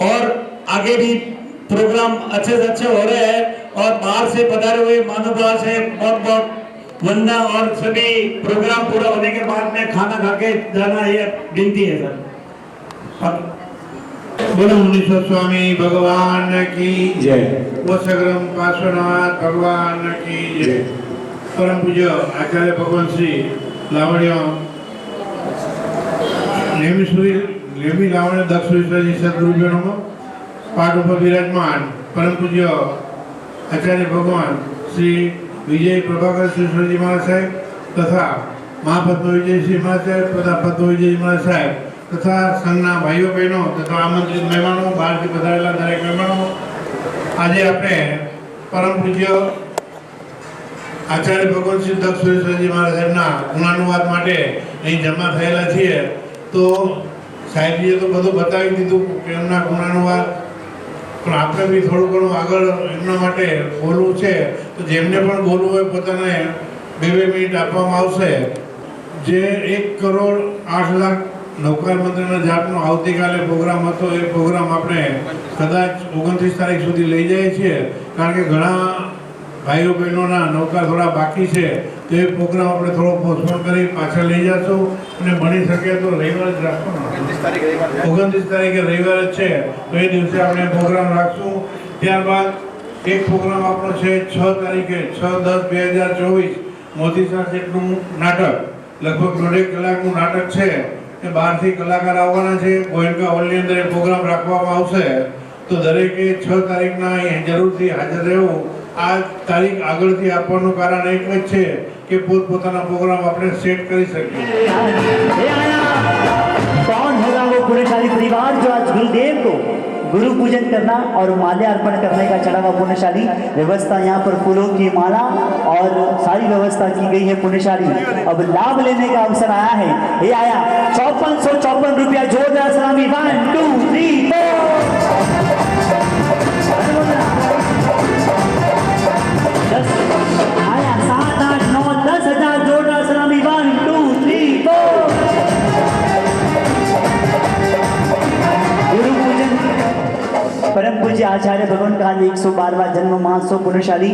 और आगे भी प्रोग्राम अच्छे से अच्छे हो रहे हैं और बाहर से पधारे हुए मानवता से बहुत बहुत वंदना और सभी प्रोग्राम पूरा होने के बाद में खाना खा के जाना ये विनती है सर। बोलो मुनीश्वर स्वामी भगवान की जय। वसग्रम पार्श्वनाथ भगवान की जय। परम पूज्य आचार्य भगवान श्री लावण्य नेमी लावण्य दक्ष जी सदगुरुजनों पाठ पर विराजमान परम पूज्य आचार्य भगवान श्री विजय प्रभाकर श्री जी महाराज साहेब तथा महापद्म विजय श्री महाराज साहेब तथा पद्म विजय महाराज साहेब तथा संघना भाईओ बहनों तथा आमंत्रित मेहमानों, बहार થી પધારેલા દરેક મહેમાનો, આજે આપણે પરમ પૂજ્ય આચાર્ય ભગવાન શ્રી દક્ષ સૂર્યજી મહારાજ સાહેબના ગુણાનુવાદ માટે અહીં જમા થયેલા છીએ। તો સાહેબજીએ તો બધું બતાવી દીધું કે એમના ગુણાનુવાદ, પણ આપણે બી થોડું ઘણું આગળ એમના માટે બોલવું છે તો જેમને પણ બોલવું હોય પોતાને 2-2 મિનિટ આપવામાં આવશે। જે 1,08,00,000 નૌકાર મંત્રીના જાપનો આવતીકાલે પ્રોગ્રામ હતો એ પ્રોગ્રામ આપણે કદાચ 29 તારીખ સુધી લઈ જઈએ છીએ કારણ કે ઘણા ભાઈઓ બહેનોના નૌકાર થોડા બાકી છે તો એ પ્રોગ્રામ આપણે થોડો પોસ્ટપોન કરી પાછળ લઈ જશું અને બની શકે તો રવિવારે જ રાખશું ને 29 તારીખે રવિવાર જ છે તો એ દિવસે આપણે પ્રોગ્રામ રાખશું। ત્યારબાદ એક પ્રોગ્રામ આપણો છે 6 તારીખે 6/10/2024 મોદી શાહ શેઠનું નાટક લગભગ 1.5 કલાકનું નાટક છે। બહારથી કલાકાર આવવાના છે, ગોયનકા હોલની અંદર પ્રોગ્રામ રાખવામાં આવશે તો દરેકે 6 તારીખના અહીં જરૂરથી હાજર રહેવું. આ તારીખ આગળથી આપવાનું કારણ એક જ છે કે પોતપોતાના પ્રોગ્રામ આપણે સેટ કરી શકીએ. कौन होगा वो पुण्यशाली परिवार जो आज गुरुदेव को गुरु पूजन करना और माल्यार्पण करने का चढ़ा हुआ पुण्यशाली? व्यवस्था यहाँ पर फूलों की माला और सारी व्यवस्था की गई है पुण्यशाली. अब लाभ लेने का अवसर आया है. ये आया 5454 रुपया जोरदार सलामी. 1 2 3 4 आया 7 8 9 10,000 जोरदार सलामी. 1 2 3 4 गुरु पूजन परम पूज्य आचार्य भगवान का 112वां जन्म महोत्सव पुण्यशाली.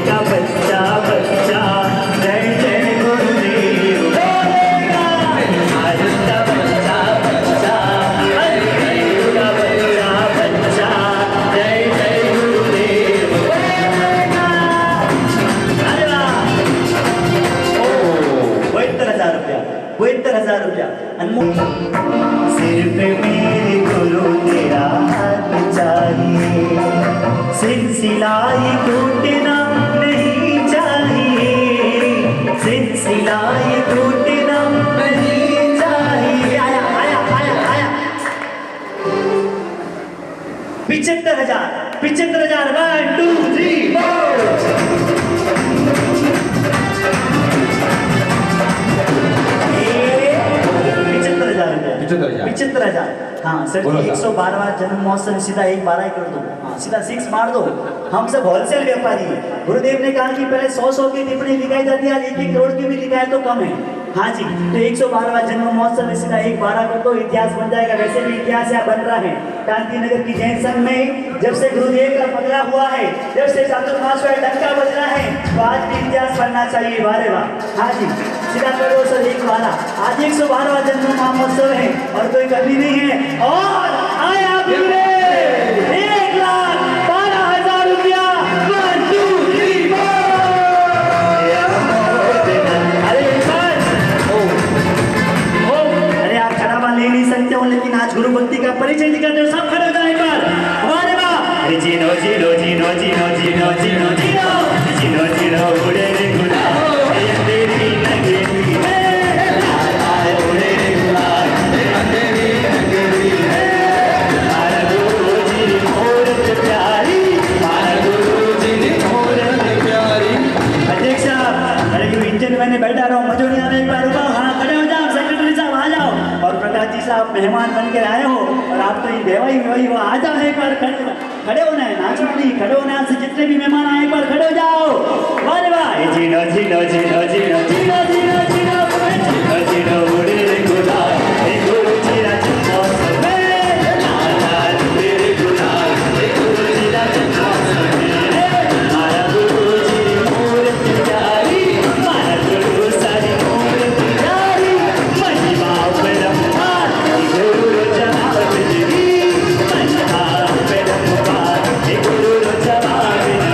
का बच्चा बच्चा जय जय गुरुदेव. का बच्चा बच्चा का बच्चा बच्चा जय जय गुरुदेव. अरे वाह. ओ 72,000 रुपया. 72,000 रुपया अनमोल. सिर पे मेरे गुरु तेरा हाथ चाहिए. सिलसिलाई टूटना नहीं चाहिए. सिलसिलाई टूटना नहीं चाहिए. आया आया आया आया 75,000. 1 2 3 4 75,000. हाँ सर 112वां जन्म महोत्सव सीधा 1/12 कर दो. हाँ सीधा 6 मार दो. हम सब होलसेल व्यापारी हैं. गुरुदेव ने कहा कि पहले 100 की टिप्पणी लिखाई जाती है, आज 1 करोड़ की भी लिखाए तो कम है. हाँ जी, तो 112वां जन्म महोत्सव में सीधा 1/12 कर दो. इतिहास बन जाएगा. वैसे भी इतिहास यहाँ बन रहा है. क्रांति नगर की जैन संघ में जब से गुरुदेव का पगड़ा हुआ है, जब से चातुर्मास का डंका बज रहा है, तो आज भी इतिहास बनना चाहिए. वारे वाह. हाँ जी सीधा करो सर 1/12. आज 112वां जन्म महोत्सव है और कोई कमी नहीं है. और आया पूरे 1,12,000 रुपया. 1 2 3 4. अरे सर अरे आप चढ़ावा ले नहीं सकते हो, लेकिन आज गुरु भक्ति का परिचय दिखाते हो. सब खड़े हो जाए एक बार. वारे वाह. अरे जीनो जीनो जीनो जीनो जीनो जीनो जीनो जीनो जीनो उड़े रे गुलाब. तेरी नगरी है उड़े रे गुलाब. तेरी नगरी है हमारा गुरु जी मूरत प्यारी. हमारा गुरु जी मूरत प्यारी. अध्यक्ष साहब अरे क्यों इंजन मैंने बैठा रहा हूँ, मजो नहीं आ रहा. एक बार रुको. हाँ खड़े हो जाओ. सेक्रेटरी साहब आ जाओ. और प्रकाश जी साहब मेहमान बन के आए हो और आप तो ये देवाई वही हो. आ जाओ एक बार. खड़े होना है, नाचना नहीं. खड़े होना है. जितने भी मेहमान आए एक बार खड़े हो जाओ. वाह वाह. जीनो जीनो जीनो जीनो जीनो जीनो जीनो जीनो जीनो उड़े रे गुलाब. गुरु जी रा जन्मोत्सव में लाल तेरे गुलाब. गुरु जी रा जन्मोत्सव में हमारा गुरु जी मूरत प्यारी. हमारा गुरु सारी मूरत प्यारी. महिमा परम्पार गुरु जनाब जी. महिमा परम्पार गुरु जनाब जी.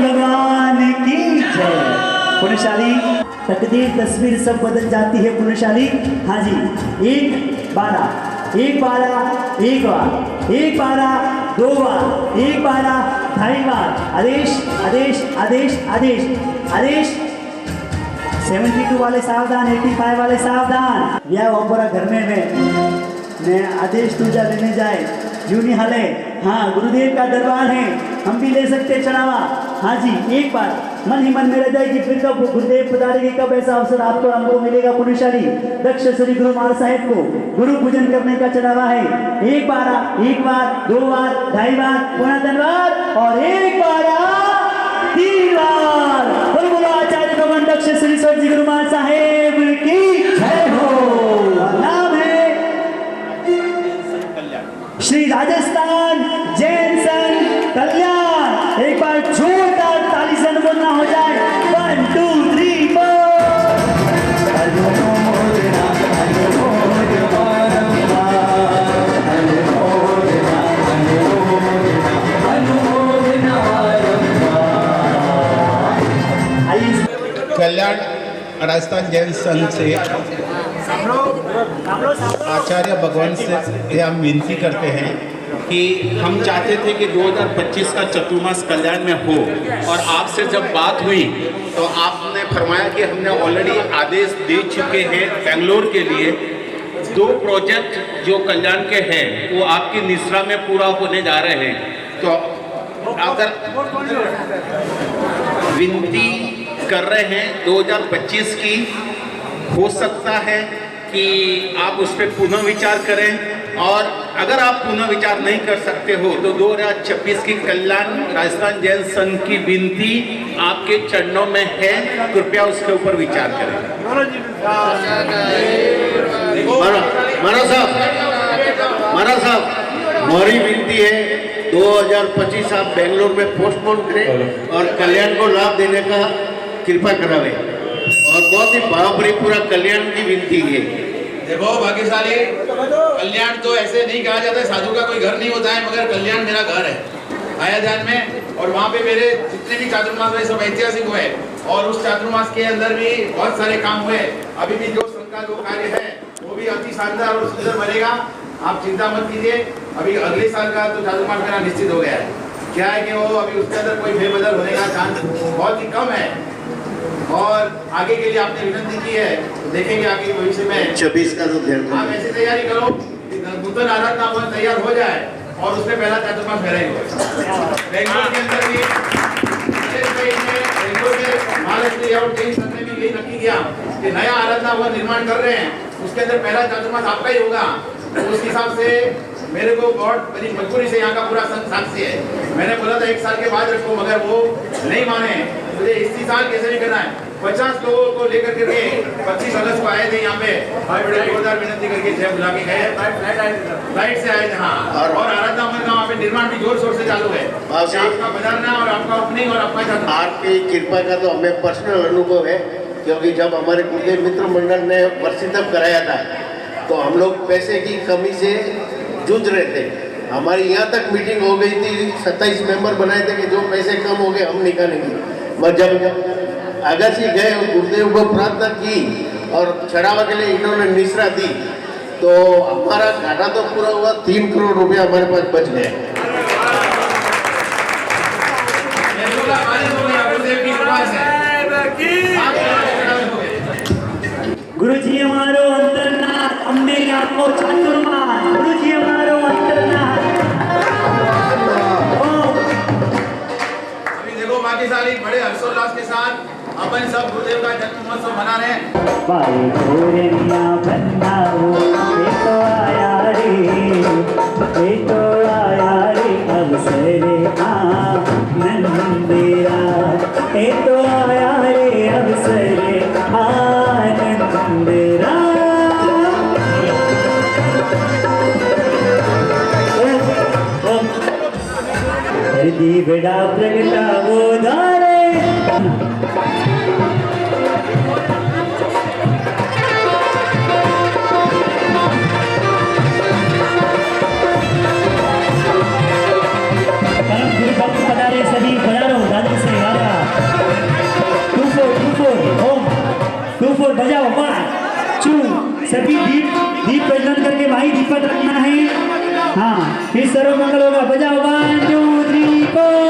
भगवान की जय। पुण्यशाली तकदीर तस्वीर सब बदल जाती है पुण्यशाली। हाँ जी, एक बारा, एक बारा, एक बार, एक बारा, दो बार, एक बारा, ढाई बार। आदेश आदेश आदेश आदेश आदेश। 72 वाले सावधान, 85 वाले सावधान। या ओपरा घर में मैं आदेश तुझा लेने जाए यूं नहीं हाले। हाँ, गुरुदेव का दरबार है, हम भी ले सकते चढ़ावा। हाँ जी, एक बार मन ही मन में रह जाएगी, फिर कब गुरुदेव पधारेंगे, कब ऐसा अवसर आपको हमको मिलेगा। पुण्यशाली दक्ष श्री गुरु महाराज साहेब को गुरु पूजन करने का चढ़ावा है। एक बार, दो बार, ढाई बार, पुनः धन्यवाद, और एक बार, 3 बार। बोलो बोलो आचार्य भगवान दक्ष श्री जी गुरु महाराज साहेब की जय हो। नाम है श्री राजस्थान जैन संघ कल्याण। एक बार जोरदार ताली से बोलना हो जाए। 1 2 3 कल्याण राजस्थान जैन संघ से आचार्य भगवान से हम विनती करते हैं कि हम चाहते थे कि 2025 का चतुर्मास कल्याण में हो, और आपसे जब बात हुई तो आपने फरमाया कि हमने ऑलरेडी आदेश दे चुके हैं बेंगलोर के लिए। 2 प्रोजेक्ट जो कल्याण के हैं वो आपकी निश्रा में पूरा होने जा रहे हैं। तो अगर विनती कर रहे हैं 2025 की, हो सकता है कि आप उस पर पुनः विचार करें, और अगर आप पुनः विचार नहीं कर सकते हो तो 2026 की कल्याण राजस्थान जैन संघ की विनती आपके चरणों में है, कृपया उसके ऊपर विचार करें। महाराज साहब, हमारी विनती है 2025 आप बेंगलोर में पोस्टपोन करें और कल्याण को लाभ देने का कृपा करावे, और बहुत ही भावभरी पूरा कल्याण की विनती है। देखो भाग्यशाली, कल्याण तो ऐसे नहीं कहा जाता है, साधु का कोई घर नहीं होता है, मगर कल्याण मेरा घर है आयाजान में, और वहाँ पे मेरे जितने भी चातुर्मास हुए सब ऐतिहासिक हुए, और उस चातुर्मास के अंदर भी बहुत सारे काम हुए। अभी भी जो संघ का जो कार्य है वो भी अति शानदार और सुंदर बनेगा, आप चिंता मत कीजिए। अभी अगले साल का तो चातुर्मास मेरा निश्चित हो गया है। क्या है कि वो अभी उसके अंदर कोई फेरबदल होने का चांस बहुत ही कम है, और आगे के लिए आपने विनती की है, देखेंगे आगे भविष्य में 26 का तो ध्यान आप ऐसी तैयारी करो कि नूतन आराधना भवन तैयार हो जाए, और उसमें पहला चातुर्मास मेरा ही हो। बेंगलोर के अंदर भी बेंगलोर के महाराष्ट्र लेआउट चेंज करने में यही नक्की किया कि नया आराधना भवन निर्माण कर रहे हैं, उसके अंदर पहला चातुर्मास आपका ही होगा। तो उस हिसाब से मेरे को बहुत बड़ी मजबूरी से यहाँ का पूरा संघ साक्षी है। मैंने बोला था 1 साल के बाद रखो, मगर वो नहीं माने। मुझे इसी साल कैसे भी करना है। 50 लोगों को लेकर के 25 अगस्त को आए थे यहाँ पे, बड़े जोरदार विनती करके जय बुला के गए, फ्लाइट से आए थे। हाँ, और आराधना भवन का वहाँ पे निर्माण भी जोर शोर से चालू है। आपका बजारना और आपका ओपनिंग और आपका आपकी कृपा का तो हमें पर्सनल अनुभव है, क्योंकि जब हमारे गुरुदेव मित्र मंडल ने वर्षितम कराया था तो हम लोग पैसे की कमी से जूझ रहे थे। हमारी यहाँ तक मीटिंग हो गई थी, 27 मेंबर बनाए थे कि जो पैसे कम हो गए हम निकालेंगे। मगर जब अगस्त ही गए और गुरुदेव को प्रार्थना की और चढ़ावा के लिए इन्होंने निश्रा दी, तो हमारा घाटा तो पूरा हुआ। 3 करोड़ रुपया हमारे पास बच गए। गुरु जी हमारो अंतरनाथ, हमने आपको चातुर्मास। गुरु जी हमारो अंतरनाथ। अभी देखो भाग्यशाली बड़े हर्षोल्लास के साथ अपन सब गुरुदेव का जन्म महोत्सव मना रहे हैं। बाई गोरिया बंधाओ, ये तो आया रे, ये तो आया रे अवसरे आनंदेरा, ये तो आया रे अवसरे आनंदेरा। हृदय बेड़ा प्रगटावो धारे। सभी पधारो दादी से रिश्वत रखना है। हाँ, फिर सर्व मंगल होगा। बजाओ 1 2 3 4।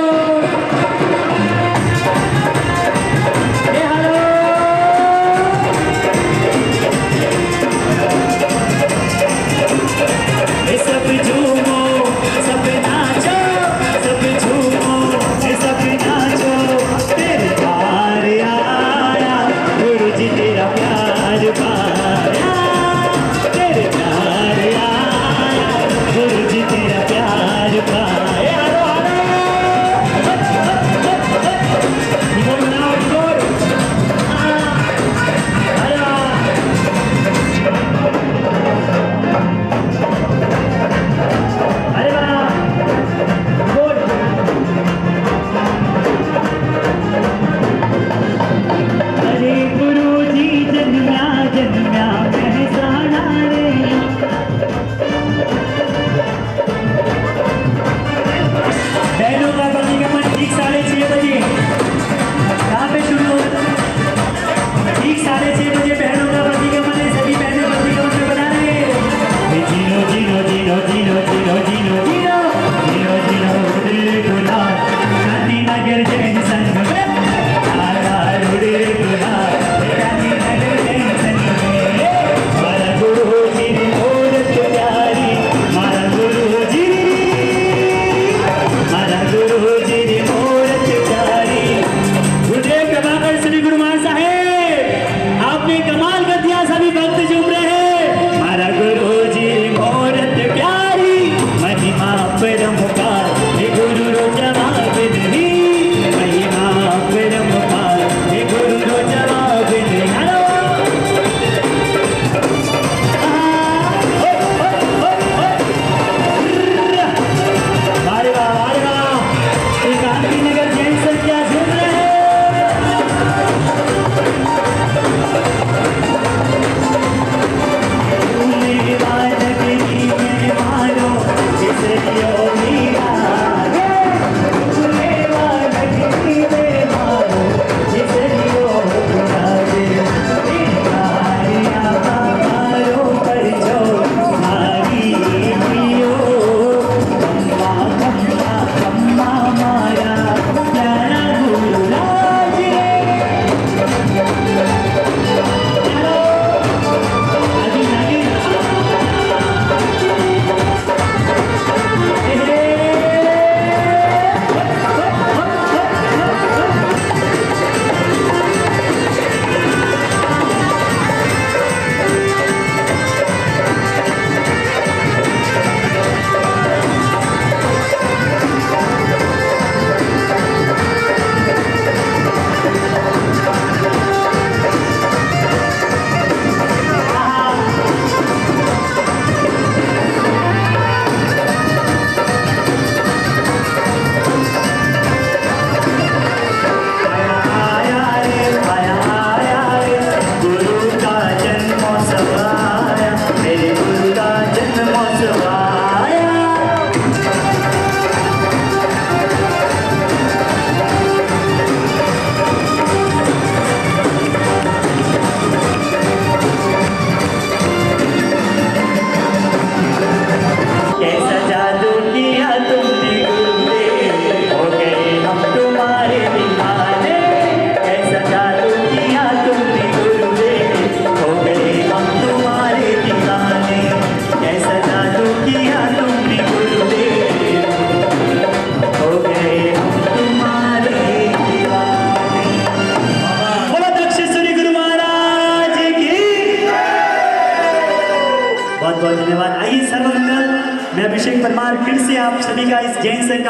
सब झूमो सब नाचो, सब झूमो सब नाचो, तेरे प्यार आया गुरु जी, तेरा प्यार पाया, तेरे प्यार आया गुरु जी, तेरा प्यार पाया।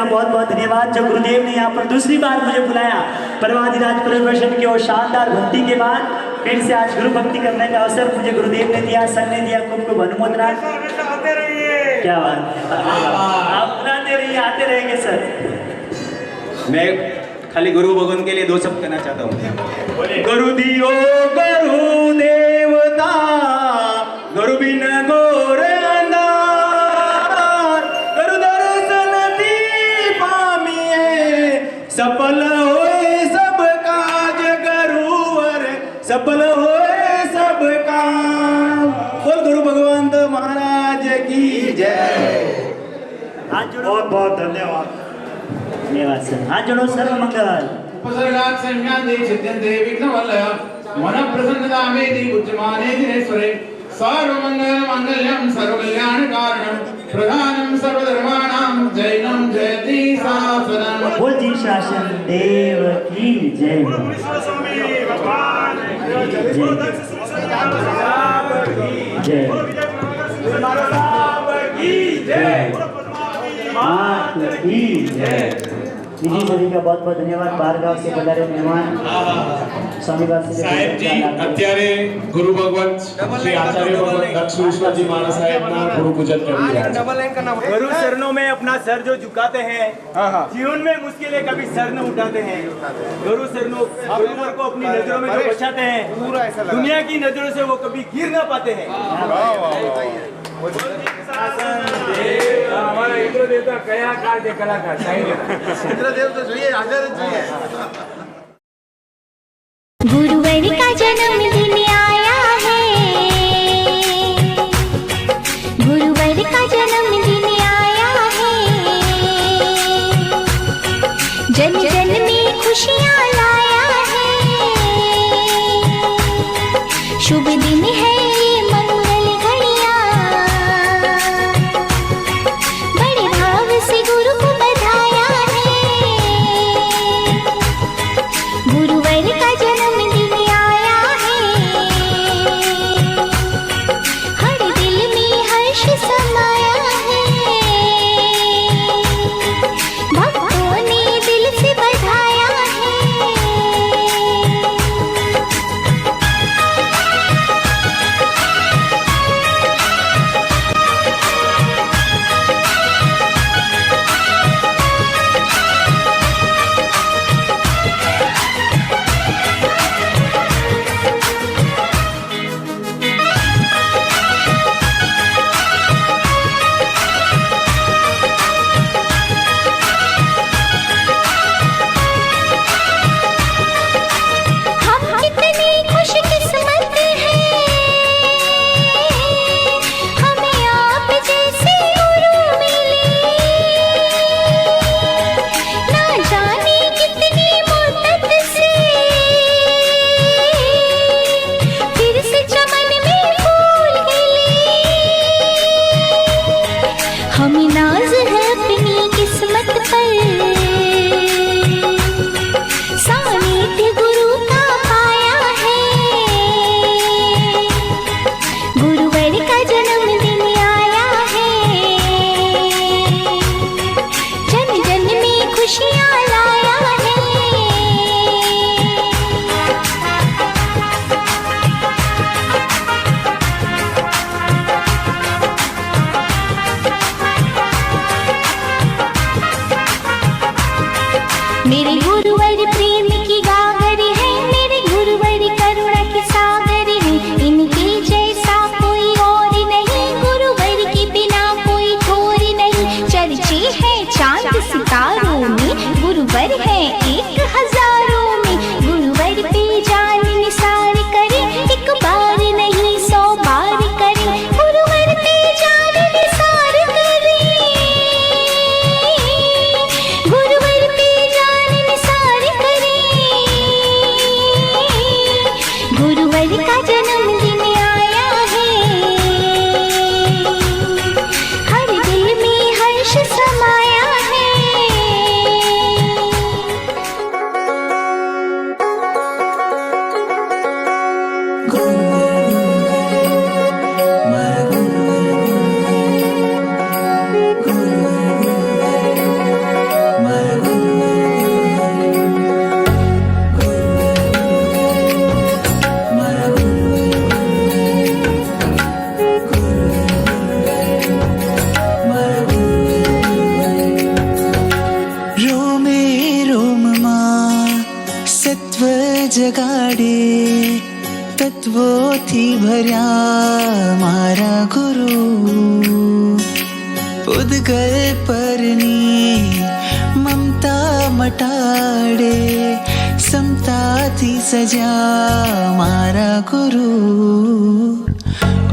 बहुत बहुत धन्यवाद जो गुरुदेव ने यहाँ पर दूसरी बार मुझे बुलाया परवादिराज परिवर्षण की और शानदार भक्ति के बाद फिर से आज गुरु भक्ति करने का अवसर मुझे गुरुदेव ने दिया, संघ ने दिया। खूब अनुमोदना। क्या बात, आप बुलाते रहिए, आते रहेंगे सर। मैं खाली गुरु भगवान के लिए 2 शब्द कहना चाहता हूँ। गुरु दियो गुरु देवता, गुरु बिन गोर सफल होए सब काज गुरुवर, सफल होए सब काम। बोल गुरु भगवंत महाराज की बहुत बहुत धन्यवाद। धन्यवाद सर। हाथ जोड़ो सर्व मंगल। उपसर्गात् संज्ञाते छिद्यन्ते विघ्नवल्लय मन प्रसन्नता मेति उच्यमाने दिनेश्वरे सर्वमंगल मांगल्यं सर्वकल्याण कारणं प्रधानं सर्वधर्माणां जैनं जयति शासनं। बोल जी शासन देव की जय। जय जी सभी का बहुत बहुत धन्यवाद। बाहर गांव से पधारे मेहमान स्वामीवास સાહેબ જી અત્યારે ગુરુ ભગવત શ્રી આચાર્ય ભગવત દક્ષ વિશ્વજી મહારાજ સાહેબના ગુરુ પૂજન કરી રહ્યા છે। गुरु चरणों में अपना सर जो झुकाते हैं, जीवन में मुश्किलें कभी सर न उठाते हैं। गुरु गुरुवर को अपनी नजरों में जो बचाते हैं, दुनिया की नजरों से वो कभी गिर न पाते हैं। हमारा इंद्र देवता कलाकार दे कलाकार इंद्र देव तो જોઈએ હાજર જ જોઈએ। गुरुवर का जन्मदिन आया है, गुरुवर का जन्मदिन आया है, जन जन में खुशियाँ लाया है। शुभ दिन है ये मंगल घड़िया, बड़े भाव से गुरु को बधाया है। गुरुवर का जन्मदिन आया है, हर दिल में हर्ष समाया है। भक्तों ने दिल से बधाया है। हम कितने खुशकिस्मत हैं, हमें आप जैसे गुरु मिले। ना जाने कितनी मुद्दत से फिर से चमन में फूल खिले। हमें नाज है अपनी किस्मत पर, सानिध्य गुरु का पाया है। गुरुवर का जन्मदिन आया है, जन जन में खुशियाँ लाया है। मेरे गुरुवर प्रेम की गागरी है, मेरे गुरुवर करुणा की सागरी है। इनके जैसा कोई और नहीं, गुरुवर के बिना कोई ठोर नहीं। चर्चे हैं चांद सितारों में, गुरुवर है 1000 में। गुरुवर पे जान निसार करे, एक बार नहीं 100 बार करे। गुरुवर पे जान निसार करे, गुरुवर पे जान निसार करे। गुरुवर का जन्मदिन आया है, हर दिल में हर्ष समाया है। रोमे रोमમાં સત્વ જગાડે, તત્વોથી ભર્યા મારા ગુરુ। ઉદ્ગલ પરની મમતા મટાડે, સમતાથી સજ્યા મારા ગુરુ।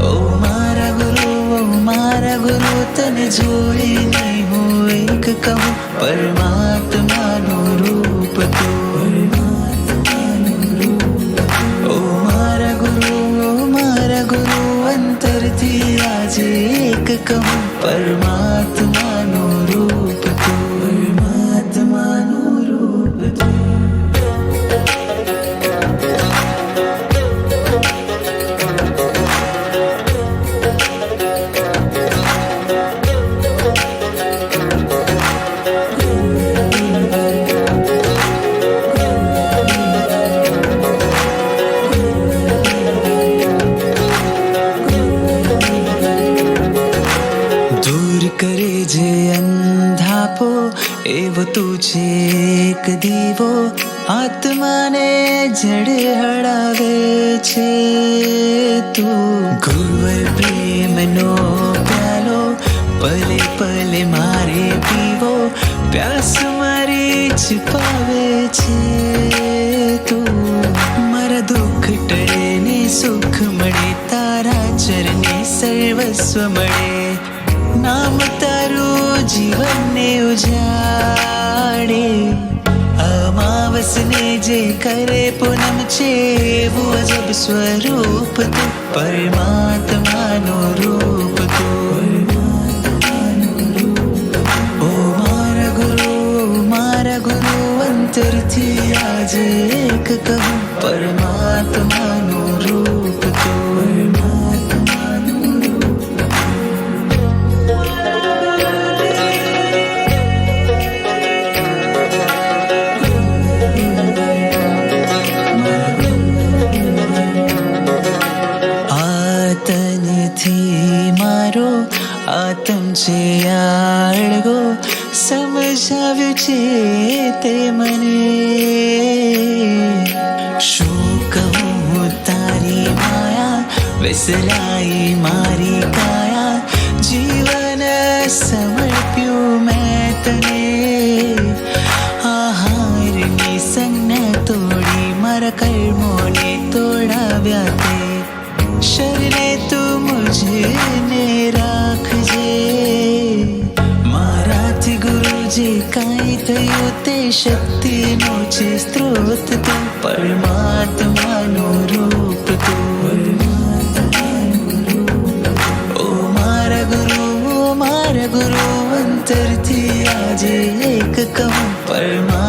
ઓ મારા ગુરુ, ઓ મારા ગુરુ તને જોઈ નહીં હું એક કહું પરમાત્માનું રૂપ તું ઓ મારા ગુરુ અંતરથી આજે એક કહું પરમાત્માનું રૂપ તું પરમાત્માનું રૂપ તું એવો તું છે એક દીવો આત્માને જડે હળાવે છે તું ગુરુવર પ્રેમનો પ્યાલો પલે પલે મારે પીવો પ્યાસ મારી છુપાવે છે તું મારા દુઃખ ટળે ને સુખ મળે તારા ચરણે સર્વસ્વ મળે નામ તારું જીવનને ઉજાડે અમાવસને જે કરે પૂનમ છે એવું અજબ સ્વરૂપ તું પરમાત્માનું રૂપ તું ઓ મારા ગુરુ અંતરથી આજે એક કહું પરમાત્માનું રૂપ તું આતમ છે આળગો સમજાવ્યું છે તે મને શું કહું તારી માયા વેસલાઈ મારી કાયા જીવન સમર્પ્યું મેં તને આહારની સંજ્ઞા તોડી મારા કર્મોને તોડાવ્યા તે શરણે તું મુझे રાખજે મારાથી ગુરુજી કાંઈ થયું તે શક્તિનો છે સ્ત્રોત તું પરમાત્માનું રૂપ તું ઓ મારા ગુરુ અંતરથી આજે એક કહું પરમાત્મા